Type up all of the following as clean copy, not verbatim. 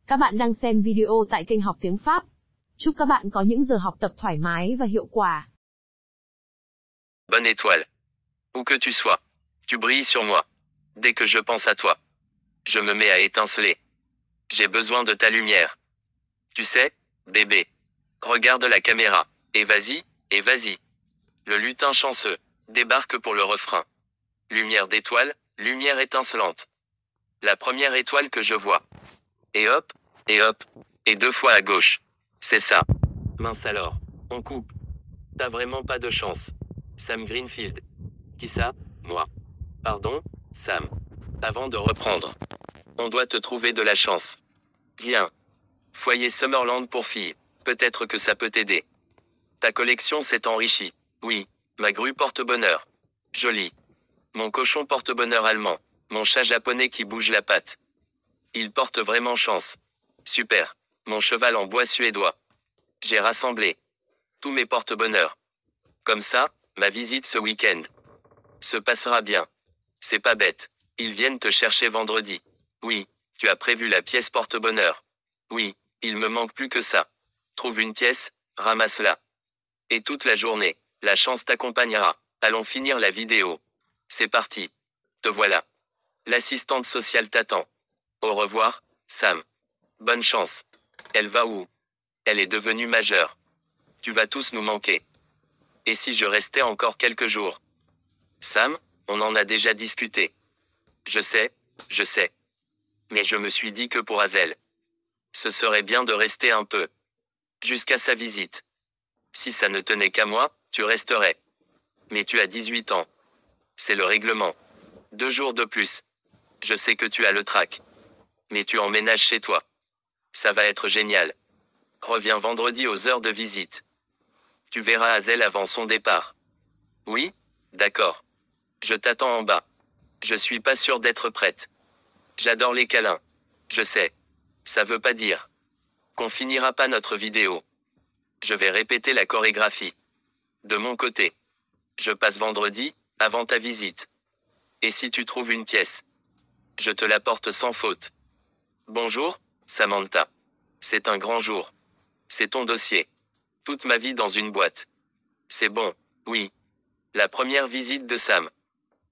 Các bạn đang xem video tại kênh Học Tiếng Pháp. Chúc các bạn có những giờ học tập thoải mái và hiệu quả. Bonne étoile. Où que tu sois, tu brilles sur moi. Dès que je pense à toi, je me mets à étinceler. J'ai besoin de ta lumière. Tu sais, bébé. Regarde la caméra. Et vas-y, et vas-y. Le lutin chanceux débarque pour le refrain. Lumière d'étoile, lumière étincelante. La première étoile que je vois. Et hop, et 2 fois à gauche. C'est ça. Mince alors, on coupe. T'as vraiment pas de chance. Sam Greenfield. Qui ça? Moi. Pardon, Sam. Avant de reprendre. On doit te trouver de la chance. Viens. Foyer Summerland pour filles. Peut-être que ça peut t'aider. Ta collection s'est enrichie. Oui, ma grue porte bonheur. Joli. Mon cochon porte bonheur allemand. Mon chat japonais qui bouge la patte. Il porte vraiment chance. Super. Mon cheval en bois suédois. J'ai rassemblé tous mes porte-bonheur. Comme ça, ma visite ce week-end se passera bien. C'est pas bête. Ils viennent te chercher vendredi. Oui, tu as prévu la pièce porte-bonheur. Oui, il me manque plus que ça. Trouve une pièce, ramasse-la. Et toute la journée, la chance t'accompagnera. Allons finir la vidéo. C'est parti. Te voilà. L'assistante sociale t'attend. Au revoir, Sam. Bonne chance. Elle va où? Elle est devenue majeure. Tu vas tous nous manquer. Et si je restais encore quelques jours? Sam, on en a déjà discuté. Je sais. Mais je me suis dit que pour Hazel, ce serait bien de rester un peu. Jusqu'à sa visite. Si ça ne tenait qu'à moi, tu resterais. Mais tu as 18 ans. C'est le règlement. 2 jours de plus. Je sais que tu as le trac. Mais tu emménages chez toi. Ça va être génial. Reviens vendredi aux heures de visite. Tu verras Hazel avant son départ. Oui? D'accord. Je t'attends en bas. Je suis pas sûr d'être prête. J'adore les câlins. Je sais. Ça veut pas dire qu'on finira pas notre vidéo. Je vais répéter la chorégraphie. De mon côté. Je passe vendredi, avant ta visite. Et si tu trouves une pièce, je te la porte sans faute. Bonjour, Samantha. C'est un grand jour. C'est ton dossier. Toute ma vie dans une boîte. C'est bon, oui. La première visite de Sam.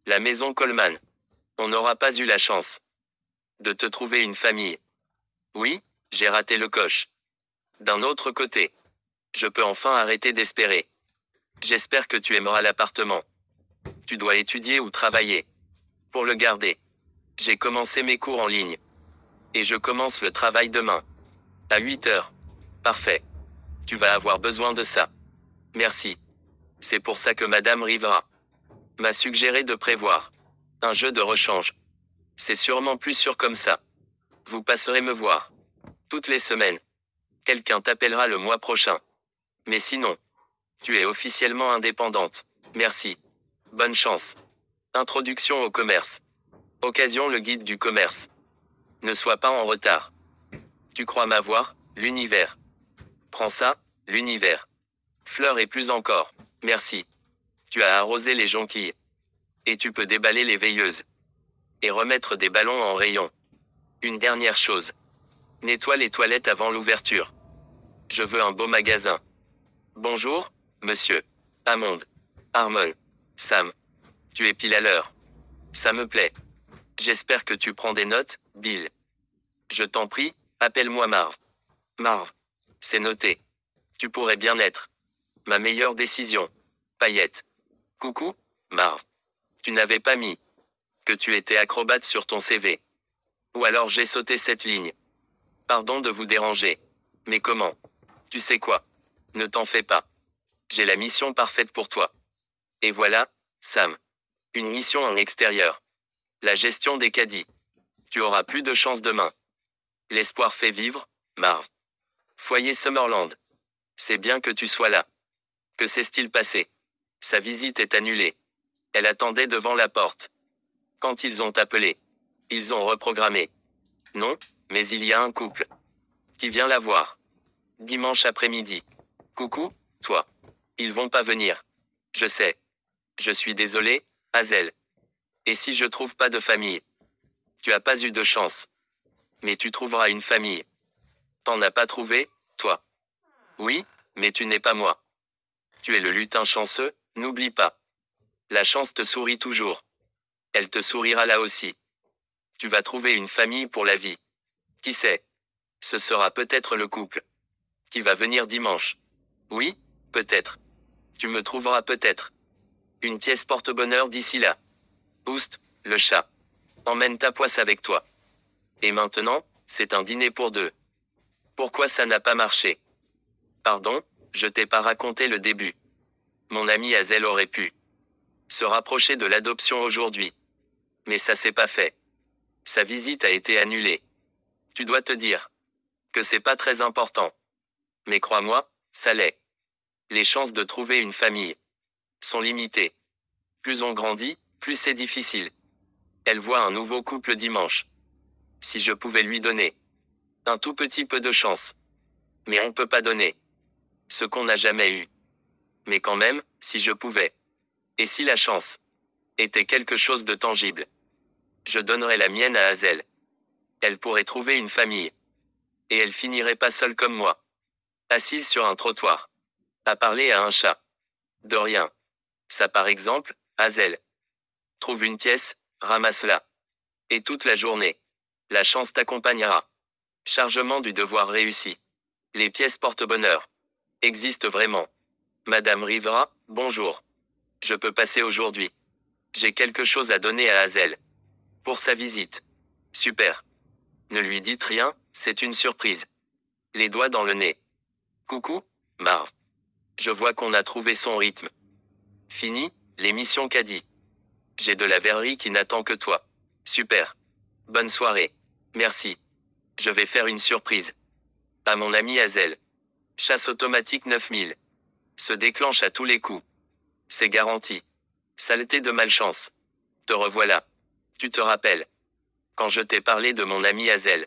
La maison Coleman. On n'aura pas eu la chance de te trouver une famille. Oui, j'ai raté le coche. D'un autre côté, je peux enfin arrêter d'espérer. J'espère que tu aimeras l'appartement. Tu dois étudier ou travailler pour le garder. J'ai commencé mes cours en ligne. Et je commence le travail demain. À 8 heures. Parfait. Tu vas avoir besoin de ça. Merci. C'est pour ça que Madame Rivera m'a suggéré de prévoir un jeu de rechange. C'est sûrement plus sûr comme ça. Vous passerez me voir toutes les semaines. Quelqu'un t'appellera le mois prochain. Mais sinon, tu es officiellement indépendante. Merci. Bonne chance. Introduction au commerce. Occasion le guide du commerce. Ne sois pas en retard. Tu crois m'avoir, l'univers. Prends ça, l'univers. Fleurs et plus encore. Merci. Tu as arrosé les jonquilles. Et tu peux déballer les veilleuses. Et remettre des ballons en rayon. Une dernière chose. Nettoie les toilettes avant l'ouverture. Je veux un beau magasin. Bonjour, monsieur. Hammond. Harmon. Sam. Tu es pile à l'heure. Ça me plaît. J'espère que tu prends des notes, Bill. Je t'en prie, appelle-moi Marv. Marv. C'est noté. Tu pourrais bien être ma meilleure décision. Paillette. Coucou, Marv. Tu n'avais pas mis que tu étais acrobate sur ton CV. Ou alors j'ai sauté cette ligne. Pardon de vous déranger. Mais comment? Tu sais quoi? Ne t'en fais pas. J'ai la mission parfaite pour toi. Et voilà, Sam. Une mission en extérieur. La gestion des caddies. Tu auras plus de chance demain. L'espoir fait vivre, Marv. Foyer Summerland. C'est bien que tu sois là. Que s'est-il passé? Sa visite est annulée. Elle attendait devant la porte. Quand ils ont appelé, ils ont reprogrammé. Non, mais il y a un couple qui vient la voir. Dimanche après-midi. Coucou, toi. Ils vont pas venir. Je sais. Je suis désolé, Hazel. Et si je trouve pas de famille? Tu as pas eu de chance. Mais tu trouveras une famille. T'en as pas trouvé, toi? Oui, mais tu n'es pas moi. Tu es le lutin chanceux, n'oublie pas. La chance te sourit toujours. Elle te sourira là aussi. Tu vas trouver une famille pour la vie. Qui sait? Ce sera peut-être le couple qui va venir dimanche. Oui, peut-être. Tu me trouveras peut-être une pièce porte-bonheur d'ici là. Oust, le chat. Emmène ta poisse avec toi. Et maintenant, c'est un dîner pour deux. Pourquoi ça n'a pas marché? Pardon, je t'ai pas raconté le début. Mon ami Hazel aurait pu se rapprocher de l'adoption aujourd'hui. Mais ça s'est pas fait. Sa visite a été annulée. Tu dois te dire que c'est pas très important. Mais crois-moi, ça l'est. Les chances de trouver une famille sont limitées. Plus on grandit, plus c'est difficile. Elle voit un nouveau couple dimanche. Si je pouvais lui donner un tout petit peu de chance. Mais on peut pas donner ce qu'on n'a jamais eu. Mais quand même, si je pouvais. Et si la chance était quelque chose de tangible, je donnerais la mienne à Hazel. Elle pourrait trouver une famille. Et elle finirait pas seule comme moi, assise sur un trottoir, à parler à un chat. De rien. Ça par exemple, Hazel. Trouve une pièce, ramasse-la. Et toute la journée, la chance t'accompagnera. Chargement du devoir réussi. Les pièces porte-bonheur existent vraiment. Madame Rivera, bonjour. Je peux passer aujourd'hui. J'ai quelque chose à donner à Hazel. Pour sa visite. Super. Ne lui dites rien, c'est une surprise. Les doigts dans le nez. Coucou, Marv. Je vois qu'on a trouvé son rythme. Fini, l'émission Caddy. J'ai de la verrerie qui n'attend que toi. Super. Bonne soirée. Merci. Je vais faire une surprise. À mon ami Hazel. Chasse automatique 9000. Se déclenche à tous les coups. C'est garanti. Saleté de malchance. Te revoilà. Tu te rappelles. Quand je t'ai parlé de mon ami Hazel.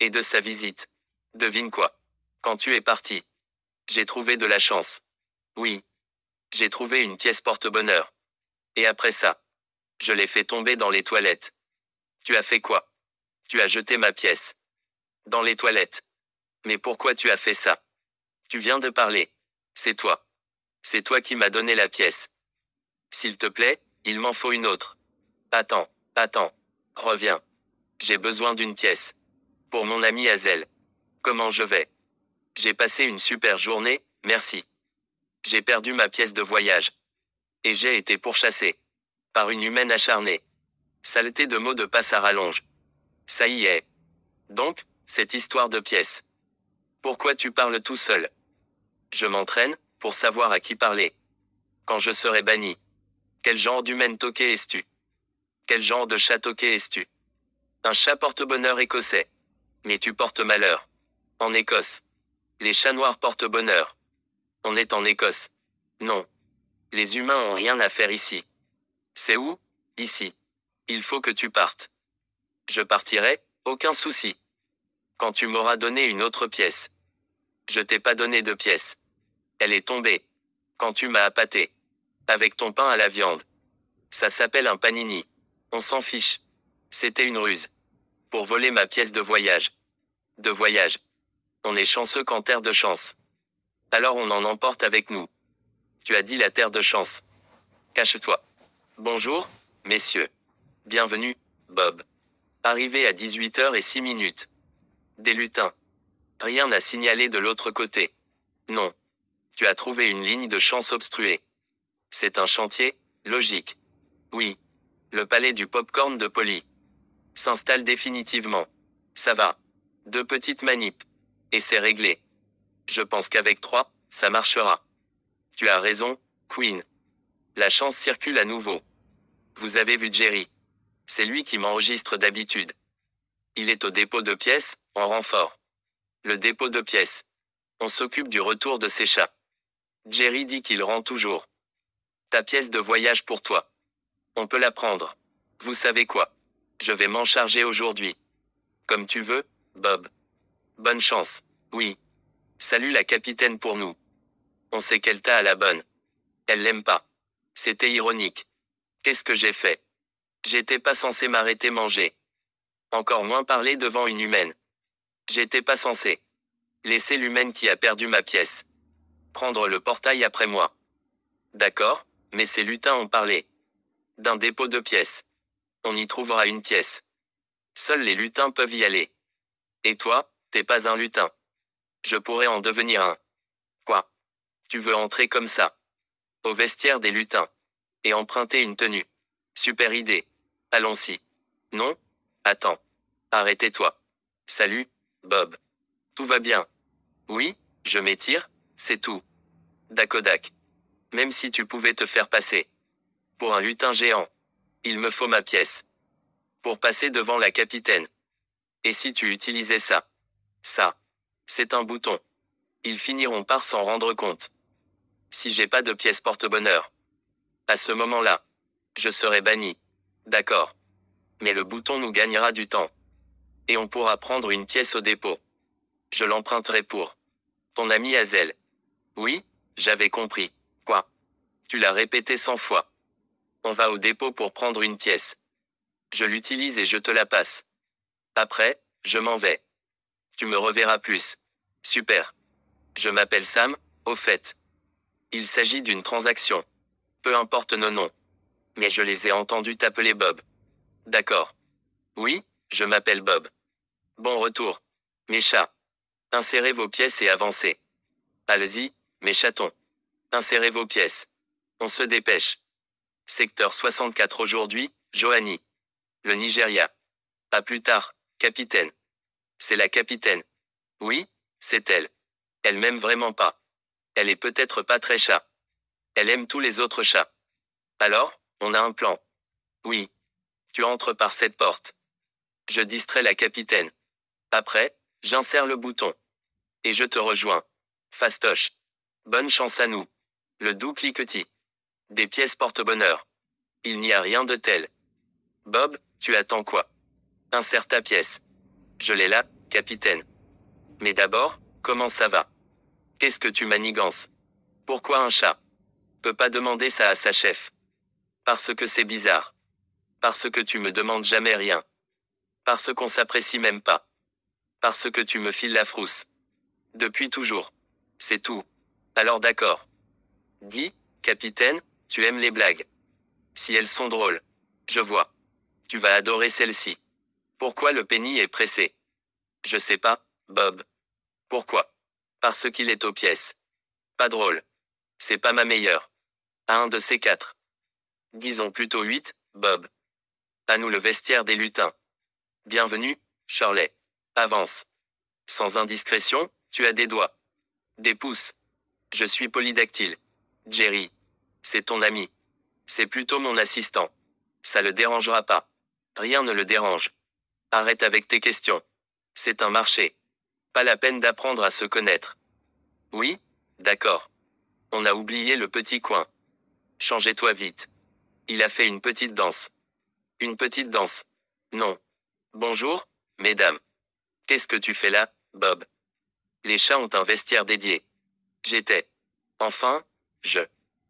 Et de sa visite. Devine quoi. Quand tu es parti. J'ai trouvé de la chance. Oui. J'ai trouvé une pièce porte-bonheur. Et après ça. Je l'ai fait tomber dans les toilettes. Tu as fait quoi? Tu as jeté ma pièce. Dans les toilettes. Mais pourquoi tu as fait ça? Tu viens de parler. C'est toi. C'est toi qui m'as donné la pièce. S'il te plaît, il m'en faut une autre. Attends, reviens. J'ai besoin d'une pièce. Pour mon ami Hazel. Comment je vais? J'ai passé une super journée, merci. J'ai perdu ma pièce de voyage. Et j'ai été pourchassé. Par une humaine acharnée. Saleté de mots de passe à rallonge. Ça y est. Donc, cette histoire de pièce. Pourquoi tu parles tout seul? Je m'entraîne, pour savoir à qui parler. Quand je serai banni. Quel genre d'humaine toquée es-tu? Quel genre de chat toqué es-tu? Un chat porte-bonheur écossais. Mais tu portes malheur. En Écosse. Les chats noirs portent bonheur. On est en Écosse. Non. Les humains ont rien à faire ici. C'est où? Ici. Il faut que tu partes. Je partirai, aucun souci. Quand tu m'auras donné une autre pièce. Je t'ai pas donné de pièce. Elle est tombée. Quand tu m'as appâté. Avec ton pain à la viande. Ça s'appelle un panini. On s'en fiche. C'était une ruse. Pour voler ma pièce de voyage. De voyage. On est chanceux qu'en terre de chance. Alors on en emporte avec nous. Tu as dit la terre de chance. Cache-toi. Bonjour, messieurs. Bienvenue, Bob. Arrivé à 18h06. Des lutins. Rien à signaler de l'autre côté. Non. Tu as trouvé une ligne de chance obstruée. C'est un chantier, logique. Oui. Le palais du popcorn de Polly s'installe définitivement. Ça va. 2 petites manips. Et c'est réglé. Je pense qu'avec 3, ça marchera. Tu as raison, Queen. La chance circule à nouveau. Vous avez vu Jerry. C'est lui qui m'enregistre d'habitude. Il est au dépôt de pièces, en renfort. Le dépôt de pièces. On s'occupe du retour de ces chats. Jerry dit qu'il rend toujours. Ta pièce de voyage pour toi. On peut la prendre. Vous savez quoi? Je vais m'en charger aujourd'hui. Comme tu veux, Bob. Bonne chance. Oui. Salut la capitaine pour nous. On sait qu'elle t'a à la bonne. Elle l'aime pas. C'était ironique. Qu'est-ce que j'ai fait? J'étais pas censé m'arrêter manger. Encore moins parler devant une humaine. J'étais pas censé. Laisser l'humaine qui a perdu ma pièce. Prendre le portail après moi. D'accord, mais ces lutins ont parlé. D'un dépôt de pièces. On y trouvera une pièce. Seuls les lutins peuvent y aller. Et toi, t'es pas un lutin. Je pourrais en devenir un. Quoi? Tu veux entrer comme ça? Au vestiaire des lutins. Et emprunter une tenue. Super idée. Allons-y. Non? Attends. Arrêtez-toi. Salut, Bob. Tout va bien. Oui, je m'étire, c'est tout. Dakodak. Même si tu pouvais te faire passer. Pour un lutin géant. Il me faut ma pièce. Pour passer devant la capitaine. Et si tu utilisais ça? Ça. C'est un bouton. Ils finiront par s'en rendre compte. Si j'ai pas de pièce porte-bonheur. À ce moment-là. Je serai banni. D'accord. Mais le bouton nous gagnera du temps. Et on pourra prendre une pièce au dépôt. Je l'emprunterai pour ton ami Hazel. Oui, j'avais compris. Quoi? Tu l'as répété 100 fois. On va au dépôt pour prendre une pièce. Je l'utilise et je te la passe. Après, je m'en vais. Tu me reverras plus. Super. Je m'appelle Sam, au fait. Il s'agit d'une transaction. Peu importe nos noms. Mais je les ai entendus t'appeler Bob. D'accord. Oui, je m'appelle Bob. Bon retour. Mes chats. Insérez vos pièces et avancez. Allez-y, mes chatons. Insérez vos pièces. On se dépêche. Secteur 64 aujourd'hui, Johanny. Le Nigeria. À plus tard, capitaine. C'est la capitaine. Oui, c'est elle. Elle m'aime vraiment pas. Elle est peut-être pas très chat. Elle aime tous les autres chats. Alors, on a un plan. Oui. Tu entres par cette porte. Je distrais la capitaine. Après, j'insère le bouton. Et je te rejoins. Fastoche. Bonne chance à nous. Le doux cliquetis. Des pièces porte-bonheur. Il n'y a rien de tel. Bob, tu attends quoi? Insère ta pièce. Je l'ai là, capitaine. Mais d'abord, comment ça va? Qu'est-ce que tu manigances? Pourquoi un chat? Peut pas demander ça à sa chef. Parce que c'est bizarre. Parce que tu me demandes jamais rien. Parce qu'on s'apprécie même pas. Parce que tu me files la frousse. Depuis toujours. C'est tout. Alors d'accord. Dis, capitaine, tu aimes les blagues. Si elles sont drôles. Je vois. Tu vas adorer celle-ci. Pourquoi le penny est pressé? Je sais pas, Bob. Pourquoi? Parce qu'il est aux pièces. Pas drôle. C'est pas ma meilleure. À un de ces quatre. Disons plutôt 8, Bob. À nous le vestiaire des lutins. Bienvenue, Shirley. Avance. Sans indiscrétion, tu as des doigts. Des pouces. Je suis polydactyle. Jerry. C'est ton ami. C'est plutôt mon assistant. Ça le dérangera pas. Rien ne le dérange. Arrête avec tes questions. C'est un marché. Pas la peine d'apprendre à se connaître. Oui? D'accord. On a oublié le petit coin. Changez-toi vite. Il a fait une petite danse. Une petite danse. Non. Bonjour, mesdames. Qu'est-ce que tu fais là, Bob? Les chats ont un vestiaire dédié. J'étais. Enfin, je.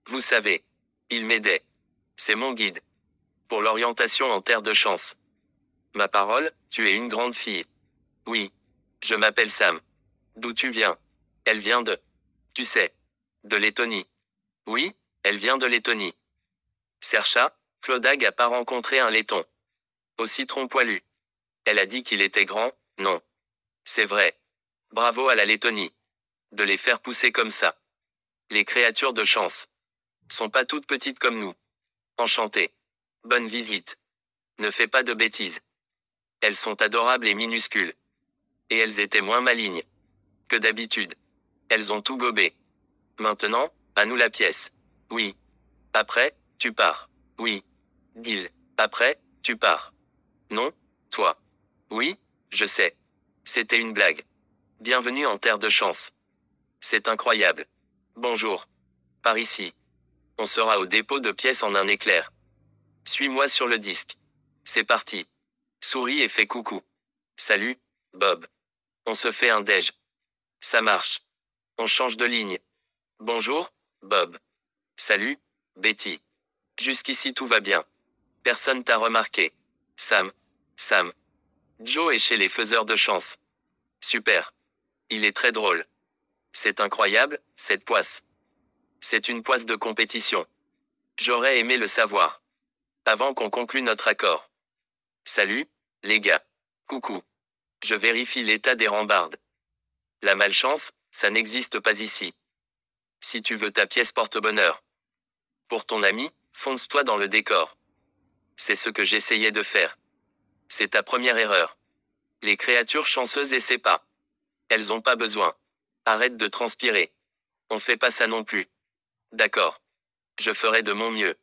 Vous savez. Il m'aidait. C'est mon guide. Pour l'orientation en terre de chance. Ma parole, tu es une grande fille. Oui. Je m'appelle Sam. D'où tu viens? Elle vient de. Tu sais. De Lettonie. Oui, elle vient de Lettonie. Sercha, Clodag a pas rencontré un laiton. Au citron poilu. Elle a dit qu'il était grand, non. C'est vrai. Bravo à la Lettonie. De les faire pousser comme ça. Les créatures de chance. Sont pas toutes petites comme nous. Enchanté. Bonne visite. Ne fais pas de bêtises. Elles sont adorables et minuscules. Et elles étaient moins malignes. Que d'habitude. Elles ont tout gobé. Maintenant, à nous la pièce. Oui. Après, tu pars. Oui. Deal. Après, tu pars. Non, toi. Oui, je sais. C'était une blague. Bienvenue en terre de chance. C'est incroyable. Bonjour. Par ici. On sera au dépôt de pièces en un éclair. Suis-moi sur le disque. C'est parti. Souris et fais coucou. Salut, Bob. On se fait un déj. Ça marche. On change de ligne. Bonjour, Bob. Salut, Betty. Jusqu'ici tout va bien. Personne t'a remarqué. Sam. Joe est chez les faiseurs de chance. Super. Il est très drôle. C'est incroyable, cette poisse. C'est une poisse de compétition. J'aurais aimé le savoir. Avant qu'on conclue notre accord. Salut, les gars. Coucou. Je vérifie l'état des rambardes. La malchance, ça n'existe pas ici. Si tu veux ta pièce porte-bonheur. Pour ton ami, fonce-toi dans le décor. C'est ce que j'essayais de faire. C'est ta première erreur. Les créatures chanceuses essaient pas. Elles ont pas besoin. Arrête de transpirer. On fait pas ça non plus. D'accord. Je ferai de mon mieux.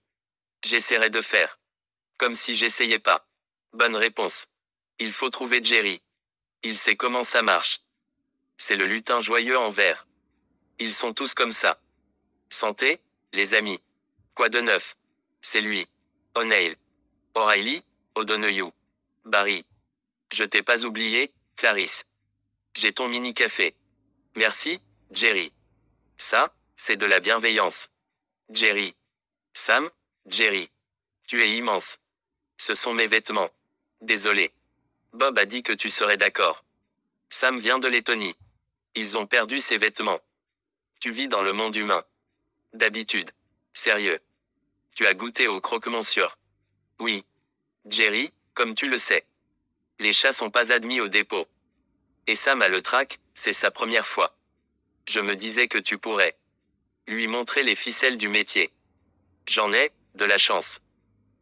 J'essaierai de faire. Comme si j'essayais pas. Bonne réponse. Il faut trouver Jerry. Il sait comment ça marche. C'est le lutin joyeux en vert. Ils sont tous comme ça. Santé, les amis. Quoi de neuf? C'est lui. O'Neill. O'Reilly, O'Donoghue. Barry. Je t'ai pas oublié, Clarisse. J'ai ton mini-café. Merci, Jerry. Ça, c'est de la bienveillance. Jerry. Sam, Jerry. Tu es immense. Ce sont mes vêtements. Désolé. Bob a dit que tu serais d'accord. Sam vient de Lettonie. Ils ont perdu ses vêtements. Tu vis dans le monde humain. D'habitude. Sérieux. Tu as goûté au croque-monsieur. Oui. Jerry, comme tu le sais. Les chats sont pas admis au dépôt. Et Sam a le trac, c'est sa première fois. Je me disais que tu pourrais lui montrer les ficelles du métier. J'en ai, de la chance.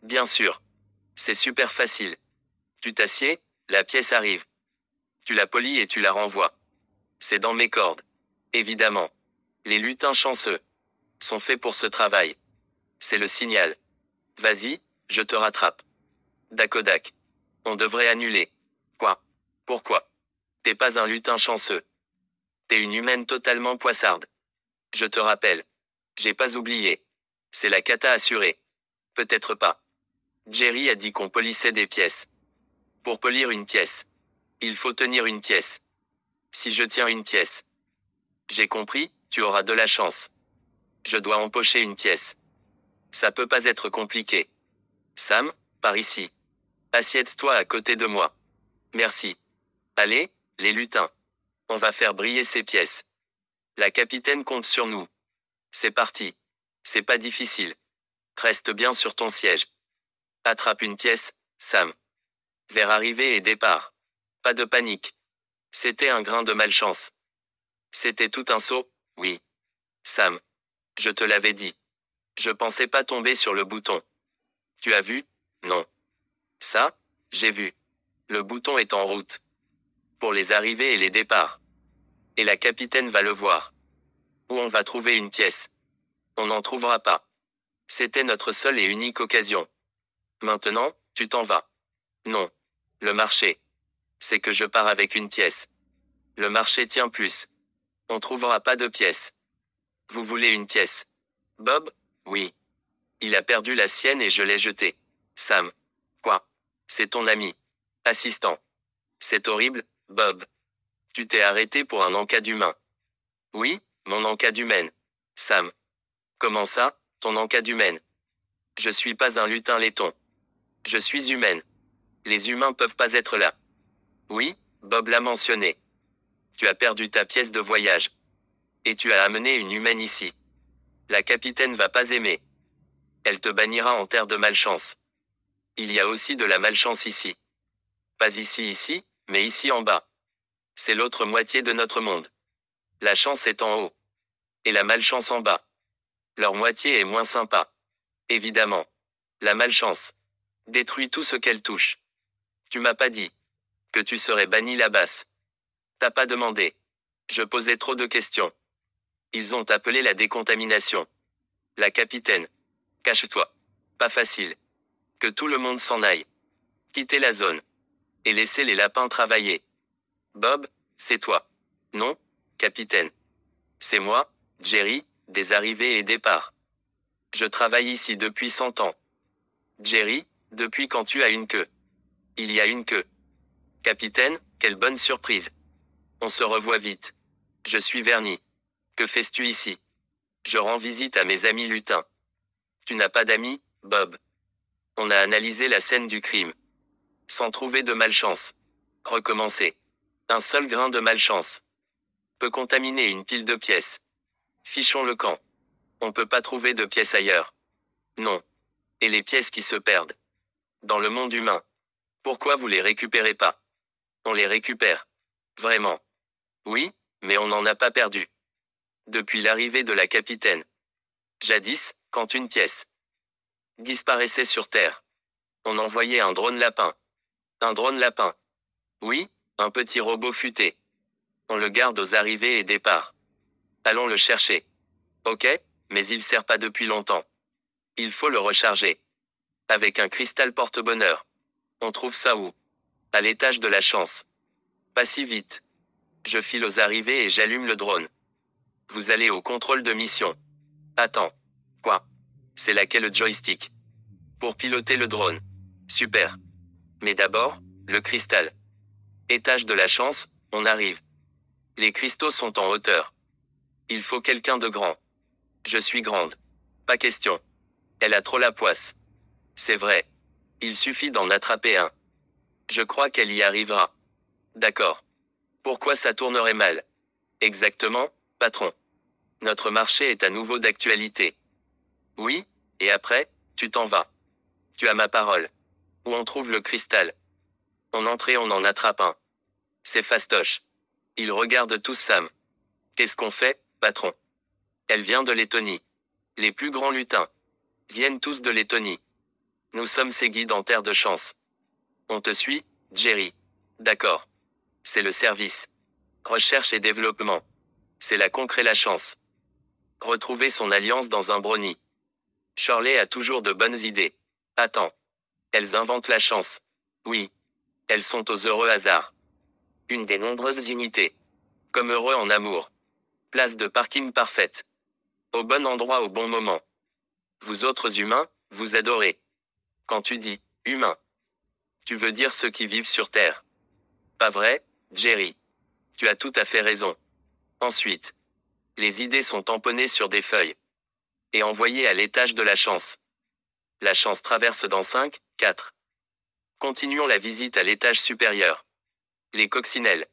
Bien sûr. C'est super facile. Tu t'assieds, la pièce arrive. Tu la polis et tu la renvoies. C'est dans mes cordes. Évidemment. Les lutins chanceux sont faits pour ce travail. C'est le signal. Vas-y, je te rattrape. Dakodak. On devrait annuler. Quoi? Pourquoi? T'es pas un lutin chanceux. T'es une humaine totalement poissarde. Je te rappelle. J'ai pas oublié. C'est la cata assurée. Peut-être pas. Jerry a dit qu'on polissait des pièces. Pour polir une pièce, il faut tenir une pièce. Si je tiens une pièce. J'ai compris, tu auras de la chance. Je dois empocher une pièce. Ça peut pas être compliqué. Sam, par ici. Assieds-toi à côté de moi. Merci. Allez, les lutins. On va faire briller ces pièces. La capitaine compte sur nous. C'est parti. C'est pas difficile. Reste bien sur ton siège. Attrape une pièce, Sam. Vers arrivée et départ. Pas de panique. C'était un grain de malchance. C'était tout un saut, oui. Sam. Je te l'avais dit. Je pensais pas tomber sur le bouton. Tu as vu? Non. Ça, j'ai vu. Le bouton est en route. Pour les arrivées et les départs. Et la capitaine va le voir. Où on va trouver une pièce? On n'en trouvera pas. C'était notre seule et unique occasion. Maintenant, tu t'en vas. Non. Le marché. C'est que je pars avec une pièce. Le marché tient plus. On trouvera pas de pièce. Vous voulez une pièce? Bob? Oui. Il a perdu la sienne et je l'ai jetée. Sam. Quoi? C'est ton ami. Assistant. C'est horrible, Bob. Tu t'es arrêté pour un encas d'humain. Oui, mon encas d'humaine. Sam. Comment ça, ton encas d'humaine? Je suis pas un lutin laiton. Je suis humaine. Les humains peuvent pas être là. Oui, Bob l'a mentionné. Tu as perdu ta pièce de voyage. Et tu as amené une humaine ici. La capitaine va pas aimer. Elle te bannira en terre de malchance. Il y a aussi de la malchance ici. Pas ici, mais ici en bas. C'est l'autre moitié de notre monde. La chance est en haut. Et la malchance en bas. Leur moitié est moins sympa. Évidemment. La malchance détruit tout ce qu'elle touche. Tu m'as pas dit que tu serais banni la basse. T'as pas demandé. Je posais trop de questions. Ils ont appelé la décontamination. La capitaine. Cache-toi. Pas facile. Que tout le monde s'en aille. Quitter la zone. Et laisser les lapins travailler. Bob, c'est toi. Non, capitaine. C'est moi, Jerry, des arrivées et départs. Je travaille ici depuis 100 ans. Jerry, depuis quand tu as une queue? Il y a une queue. Capitaine, quelle bonne surprise. On se revoit vite. Je suis Vernie. Que fais-tu ici? Je rends visite à mes amis lutins. Tu n'as pas d'amis, Bob? On a analysé la scène du crime. Sans trouver de malchance. Recommencer. Un seul grain de malchance. peut contaminer une pile de pièces. Fichons le camp. On peut pas trouver de pièces ailleurs. Non. Et les pièces qui se perdent. Dans le monde humain. Pourquoi vous les récupérez pas? On les récupère. Vraiment. Oui, mais on n'en a pas perdu. Depuis l'arrivée de la capitaine. Jadis, quand une pièce disparaissait sur Terre, on envoyait un drone lapin. Un drone lapin. Oui, un petit robot futé. On le garde aux arrivées et départs. Allons le chercher. Ok, mais il sert pas depuis longtemps. Il faut le recharger. Avec un cristal porte-bonheur. On trouve ça où? À l'étage de la chance. Pas si vite. Je file aux arrivées et j'allume le drone. Vous allez au contrôle de mission. Attends. Quoi? C'est laquelle le joystick? Pour piloter le drone. Super. Mais d'abord, le cristal. Étage de la chance, on arrive. Les cristaux sont en hauteur. Il faut quelqu'un de grand. Je suis grande. Pas question. Elle a trop la poisse. C'est vrai. Il suffit d'en attraper un. Je crois qu'elle y arrivera. D'accord. Pourquoi ça tournerait mal? Exactement, patron. Notre marché est à nouveau d'actualité. Oui, et après, tu t'en vas. Tu as ma parole. Où on trouve le cristal? On entre et on en attrape un. C'est fastoche. Ils regardent tous Sam. Qu'est-ce qu'on fait, patron? Elle vient de Lettonie. Les plus grands lutins viennent tous de Lettonie. Nous sommes ses guides en terre de chance. On te suit, Jerry. D'accord. C'est le service. Recherche et développement. C'est la concret la chance. Retrouver son alliance dans un brownie. Shirley a toujours de bonnes idées. Attends. Elles inventent la chance. Oui. Elles sont aux heureux hasards. Une des nombreuses unités. Comme heureux en amour. Place de parking parfaite. Au bon endroit au bon moment. Vous autres humains, vous adorez. Quand tu dis « humain », tu veux dire ceux qui vivent sur Terre. Pas vrai, Jerry? Tu as tout à fait raison. Ensuite, les idées sont tamponnées sur des feuilles et envoyées à l'étage de la chance. La chance traverse dans 5, 4. Continuons la visite à l'étage supérieur. Les coccinelles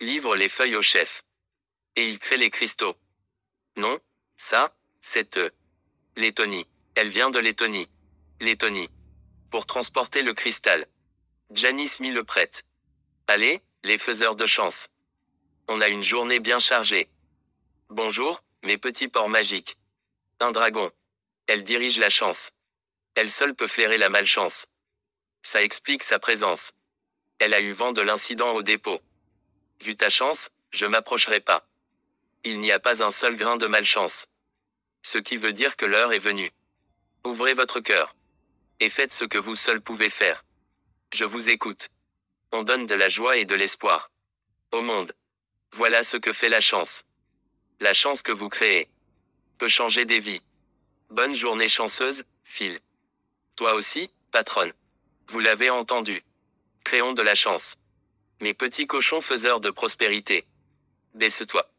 livrent les feuilles au chef. Et il crée les cristaux. Non, ça, c'est Lettonie. Elle vient de Lettonie. Lettonie. Pour transporter le cristal. Janice mit le prête. Allez, les faiseurs de chance. On a une journée bien chargée. Bonjour, mes petits porcs magiques. Un dragon. Elle dirige la chance. Elle seule peut flairer la malchance. Ça explique sa présence. Elle a eu vent de l'incident au dépôt. Vu ta chance, je m'approcherai pas. Il n'y a pas un seul grain de malchance. Ce qui veut dire que l'heure est venue. Ouvrez votre cœur. Et faites ce que vous seul pouvez faire. Je vous écoute. On donne de la joie et de l'espoir au monde. Voilà ce que fait la chance. La chance que vous créez peut changer des vies. Bonne journée chanceuse, Phil. Toi aussi, patronne. Vous l'avez entendu. Créons de la chance. Mes petits cochons faiseurs de prospérité. Baisse-toi.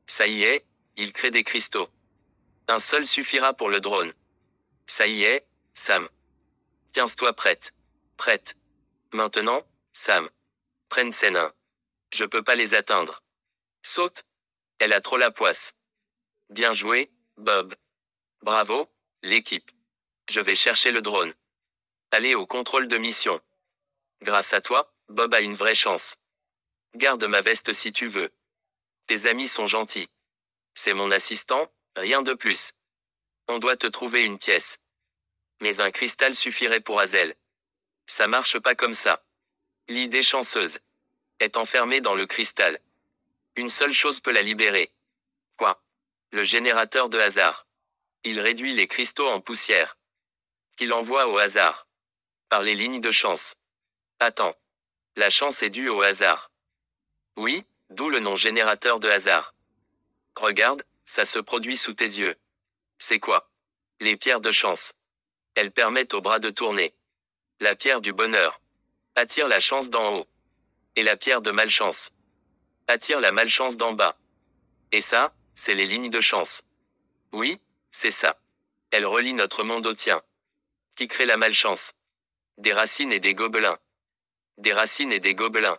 Ça y est, il crée des cristaux. Un seul suffira pour le drone. Ça y est, Sam. Tiens-toi prête. Prête. Maintenant, Sam. Prenne ses nains. Je peux pas les atteindre. Saute. Elle a trop la poisse. Bien joué, Bob. Bravo, l'équipe. Je vais chercher le drone. Allez au contrôle de mission. Grâce à toi, Bob a une vraie chance. Garde ma veste si tu veux. Tes amis sont gentils. C'est mon assistant, rien de plus. On doit te trouver une pièce. Mais un cristal suffirait pour Hazel. Ça marche pas comme ça. L'idée chanceuse est enfermée dans le cristal. Une seule chose peut la libérer. Quoi? Le générateur de hasard. Il réduit les cristaux en poussière. Qu'il envoie au hasard. Par les lignes de chance. Attends. La chance est due au hasard. Oui, d'où le nom générateur de hasard. Regarde, ça se produit sous tes yeux. C'est quoi? Les pierres de chance. Elles permettent au bras de tourner. La pierre du bonheur attire la chance d'en haut. Et la pierre de malchance attire la malchance d'en bas. Et ça, c'est les lignes de chance. Oui, c'est ça. Elles relient notre monde au tien. Qui crée la malchance? Des racines et des gobelins. Des racines et des gobelins.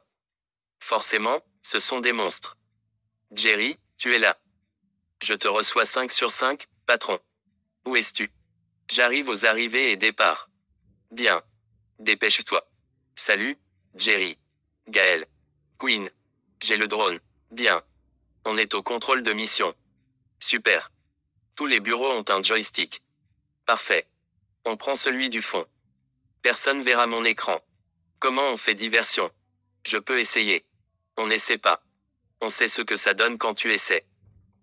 Forcément, ce sont des monstres. Jerry, tu es là. Je te reçois 5 sur 5, patron. Où es-tu? J'arrive aux arrivées et départs. Bien. Dépêche-toi. Salut, Jerry. Gaël. Queen. J'ai le drone. Bien. On est au contrôle de mission. Super. Tous les bureaux ont un joystick. Parfait. On prend celui du fond. Personne verra mon écran. Comment on fait diversion? Je peux essayer. On n'essaie pas. On sait ce que ça donne quand tu essaies.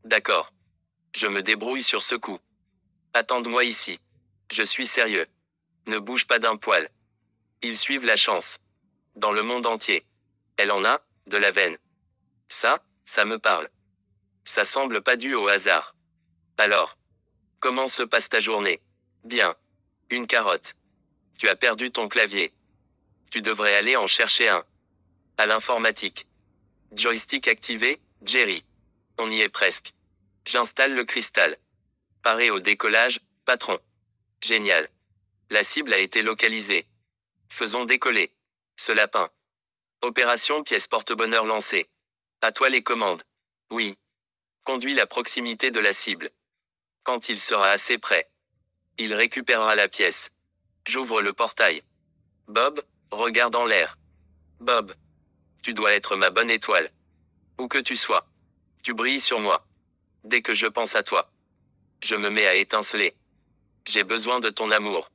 D'accord. Je me débrouille sur ce coup. Attends-moi ici. Je suis sérieux. Ne bouge pas d'un poil. Ils suivent la chance. Dans le monde entier. Elle en a, de la veine. Ça me parle. Ça semble pas dû au hasard. Alors. Comment se passe ta journée? Bien. Une carotte. Tu as perdu ton clavier. Tu devrais aller en chercher un. À l'informatique. Joystick activé, Jerry. On y est presque. J'installe le cristal. Paré au décollage, patron. Génial. La cible a été localisée. Faisons décoller. Ce lapin. Opération pièce porte-bonheur lancée. À toi les commandes. Oui. Conduis la proximité de la cible. Quand il sera assez près. Il récupérera la pièce. J'ouvre le portail. Bob, regarde en l'air. Bob. Tu dois être ma bonne étoile. Où que tu sois. Tu brilles sur moi. Dès que je pense à toi. Je me mets à étinceler. J'ai besoin de ton amour.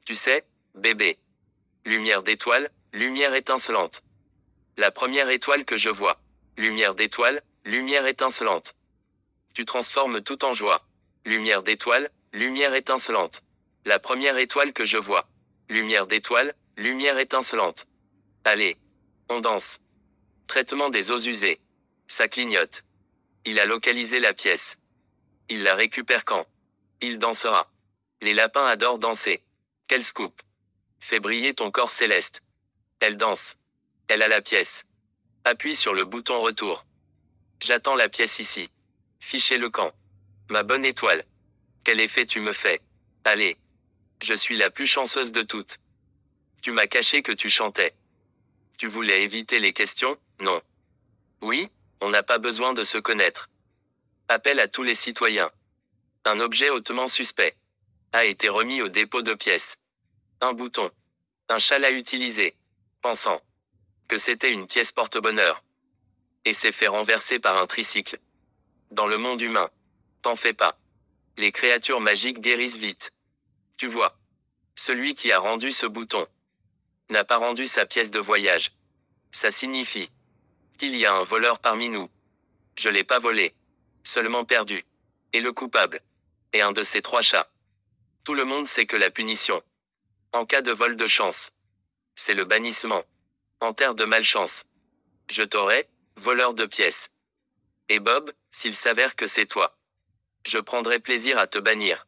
Tu sais, bébé. Lumière d'étoile, lumière étincelante. La première étoile que je vois. Lumière d'étoile, lumière étincelante. Tu transformes tout en joie. Lumière d'étoile, lumière étincelante. La première étoile que je vois. Lumière d'étoile, lumière étincelante. Allez. On danse. Traitement des eaux usées. Ça clignote. Il a localisé la pièce. Il la récupère quand? Il dansera. Les lapins adorent danser. Quel scoop. Fais briller ton corps céleste. Elle danse. Elle a la pièce. Appuie sur le bouton retour. J'attends la pièce ici. Fichez le camp. Ma bonne étoile. Quel effet tu me fais. Allez. Je suis la plus chanceuse de toutes. Tu m'as caché que tu chantais. Tu voulais éviter les questions, non? Oui, on n'a pas besoin de se connaître. Appel à tous les citoyens. Un objet hautement suspect a été remis au dépôt de pièces. Un bouton. Un châle à utiliser. Pensant que c'était une pièce porte-bonheur. Et s'est fait renverser par un tricycle. Dans le monde humain. T'en fais pas. Les créatures magiques guérissent vite. Tu vois. Celui qui a rendu ce bouton n'a pas rendu sa pièce de voyage. Ça signifie qu'il y a un voleur parmi nous. Je l'ai pas volé. Seulement perdu. Et le coupable est un de ces 3 chats. Tout le monde sait que la punition, en cas de vol de chance, c'est le bannissement. En terre de malchance, je t'aurai, voleur de pièces. Et Bob, s'il s'avère que c'est toi, je prendrai plaisir à te bannir.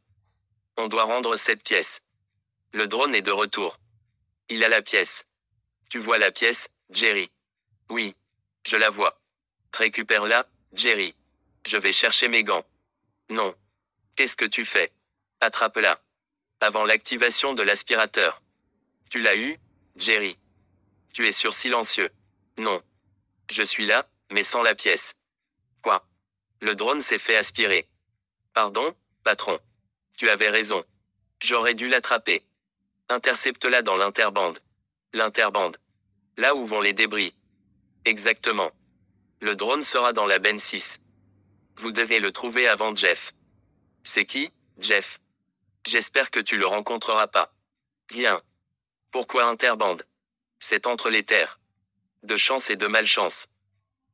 On doit rendre cette pièce. Le drone est de retour. Il a la pièce. Tu vois la pièce, Jerry? Oui. Je la vois. Récupère-la, Jerry. Je vais chercher mes gants. Non. Qu'est-ce que tu fais? Attrape-la. Avant l'activation de l'aspirateur. Tu l'as eu, Jerry? Tu es sur silencieux. Non. Je suis là, mais sans la pièce. Quoi? Le drone s'est fait aspirer. Pardon, patron. Tu avais raison. J'aurais dû l'attraper. Intercepte-la dans l'interbande. L'interbande. Là où vont les débris. Exactement. Le drone sera dans la benne 6. Vous devez le trouver avant Jeff. C'est qui, Jeff? J'espère que tu le rencontreras pas. Bien. Pourquoi interbande? C'est entre les terres. De chance et de malchance.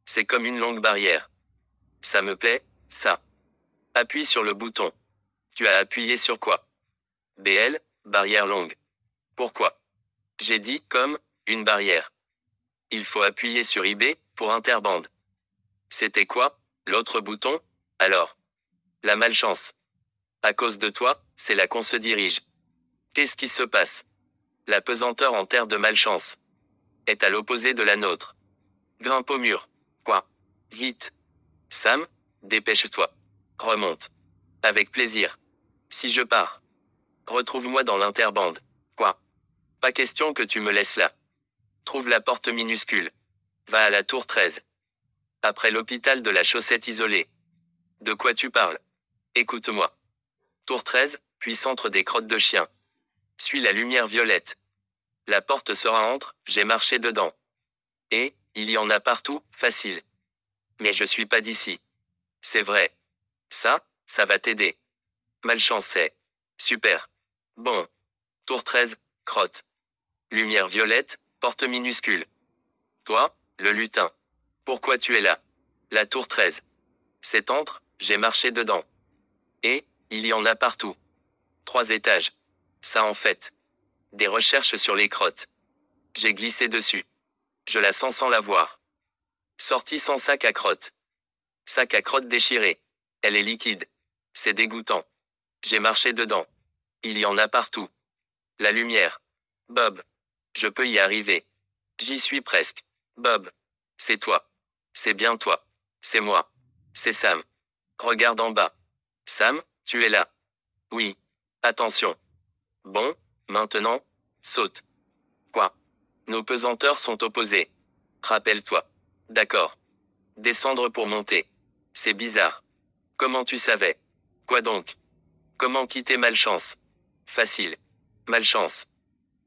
C'est comme une longue barrière. Ça me plaît, ça. Appuie sur le bouton. Tu as appuyé sur quoi? BL, barrière longue. Pourquoi? J'ai dit comme une barrière. Il faut appuyer sur IB pour interbande. C'était quoi, l'autre bouton, alors? La malchance. À cause de toi, c'est là qu'on se dirige. Qu'est-ce qui se passe? La pesanteur en terre de malchance est à l'opposé de la nôtre. Grimpe au mur. Quoi? Vite. Sam, dépêche-toi. Remonte. Avec plaisir. Si je pars. Retrouve-moi dans l'interbande. Quoi? Pas question que tu me laisses là. Trouve la porte minuscule. Va à la tour 13. Après l'hôpital de la chaussette isolée. De quoi tu parles? Écoute-moi. Tour 13, puis centre des crottes de chien. Suis la lumière violette. La porte sera entre, j'ai marché dedans. Et, il y en a partout, facile. Mais je suis pas d'ici. C'est vrai. Ça va t'aider. Malchance c'est. Super. Bon. Tour 13, crotte. Lumière violette, porte minuscule. Toi, le lutin. Pourquoi tu es là? La tour 13. C'est entre, j'ai marché dedans. Et, il y en a partout. 3 étages. Ça en fait. Des recherches sur les crottes. J'ai glissé dessus. Je la sens sans la voir. Sorti sans sac à crottes. Sac à crottes déchiré. Elle est liquide. C'est dégoûtant. J'ai marché dedans. Il y en a partout. La lumière. Bob. Je peux y arriver. J'y suis presque. Bob. C'est toi. C'est bien toi. C'est moi. C'est Sam. Regarde en bas. Sam, tu es là. Oui. Attention. Bon, maintenant, saute. Quoi? Nos pesanteurs sont opposées. Rappelle-toi. D'accord. Descendre pour monter. C'est bizarre. Comment tu savais? Quoi donc? Comment quitter Malchance? Facile. Malchance.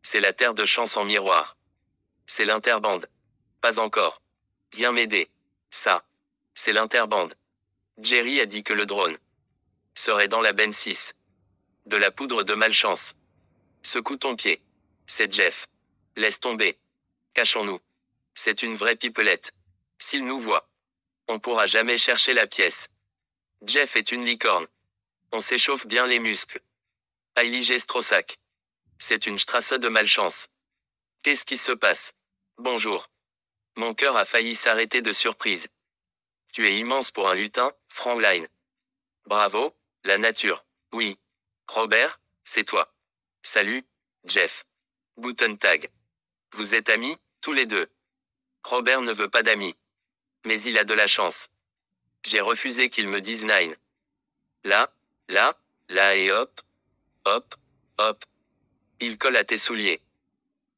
C'est la terre de chance en miroir. C'est l'interbande. Pas encore. Viens m'aider. Ça. C'est l'interbande. Jerry a dit que le drone serait dans la benne 6. De la poudre de malchance. Secoue ton pied. C'est Jeff. Laisse tomber. Cachons-nous. C'est une vraie pipelette. S'il nous voit, on pourra jamais chercher la pièce. Jeff est une licorne. On s'échauffe bien les muscles. Heilige Strossac. C'est une strasse de malchance. Qu'est-ce qui se passe? Bonjour. Mon cœur a failli s'arrêter de surprise. Tu es immense pour un lutin, Franklin. Bravo, la nature. Oui. Robert, c'est toi. Salut, Jeff. Guten Tag. Vous êtes amis, tous les deux. Robert ne veut pas d'amis. Mais il a de la chance. J'ai refusé qu'il me dise Nine. Là, et hop, hop, hop. Il colle à tes souliers.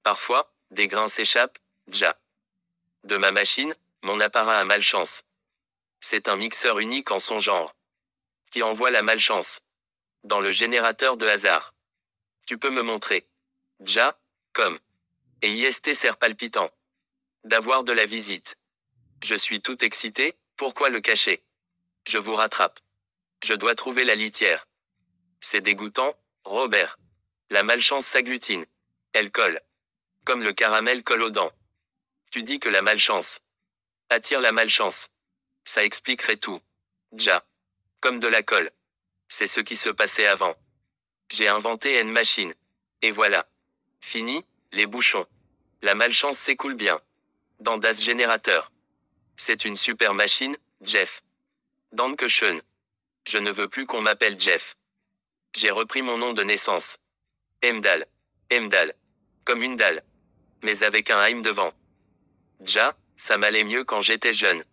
Parfois, des grains s'échappent, déjà. De ma machine, mon apparat a malchance. C'est un mixeur unique en son genre. Qui envoie la malchance. Dans le générateur de hasard. Tu peux me montrer. Déjà, comme. Et IST sert palpitant. D'avoir de la visite. Je suis tout excité, pourquoi le cacher? Je vous rattrape. Je dois trouver la litière. C'est dégoûtant, Robert. La malchance s'agglutine. Elle colle. Comme le caramel colle aux dents. Tu dis que la malchance attire la malchance. Ça expliquerait tout. Déjà. Comme de la colle. C'est ce qui se passait avant. J'ai inventé une machine. Et voilà. Fini, les bouchons. La malchance s'écoule bien. Dans das Générateur. C'est une super machine, Jeff. Dankeschön. Je ne veux plus qu'on m'appelle Jeff. J'ai repris mon nom de naissance. Emdal. Emdal. Comme une dalle. Mais avec un Heim devant. Déjà, ça m'allait mieux quand j'étais jeune.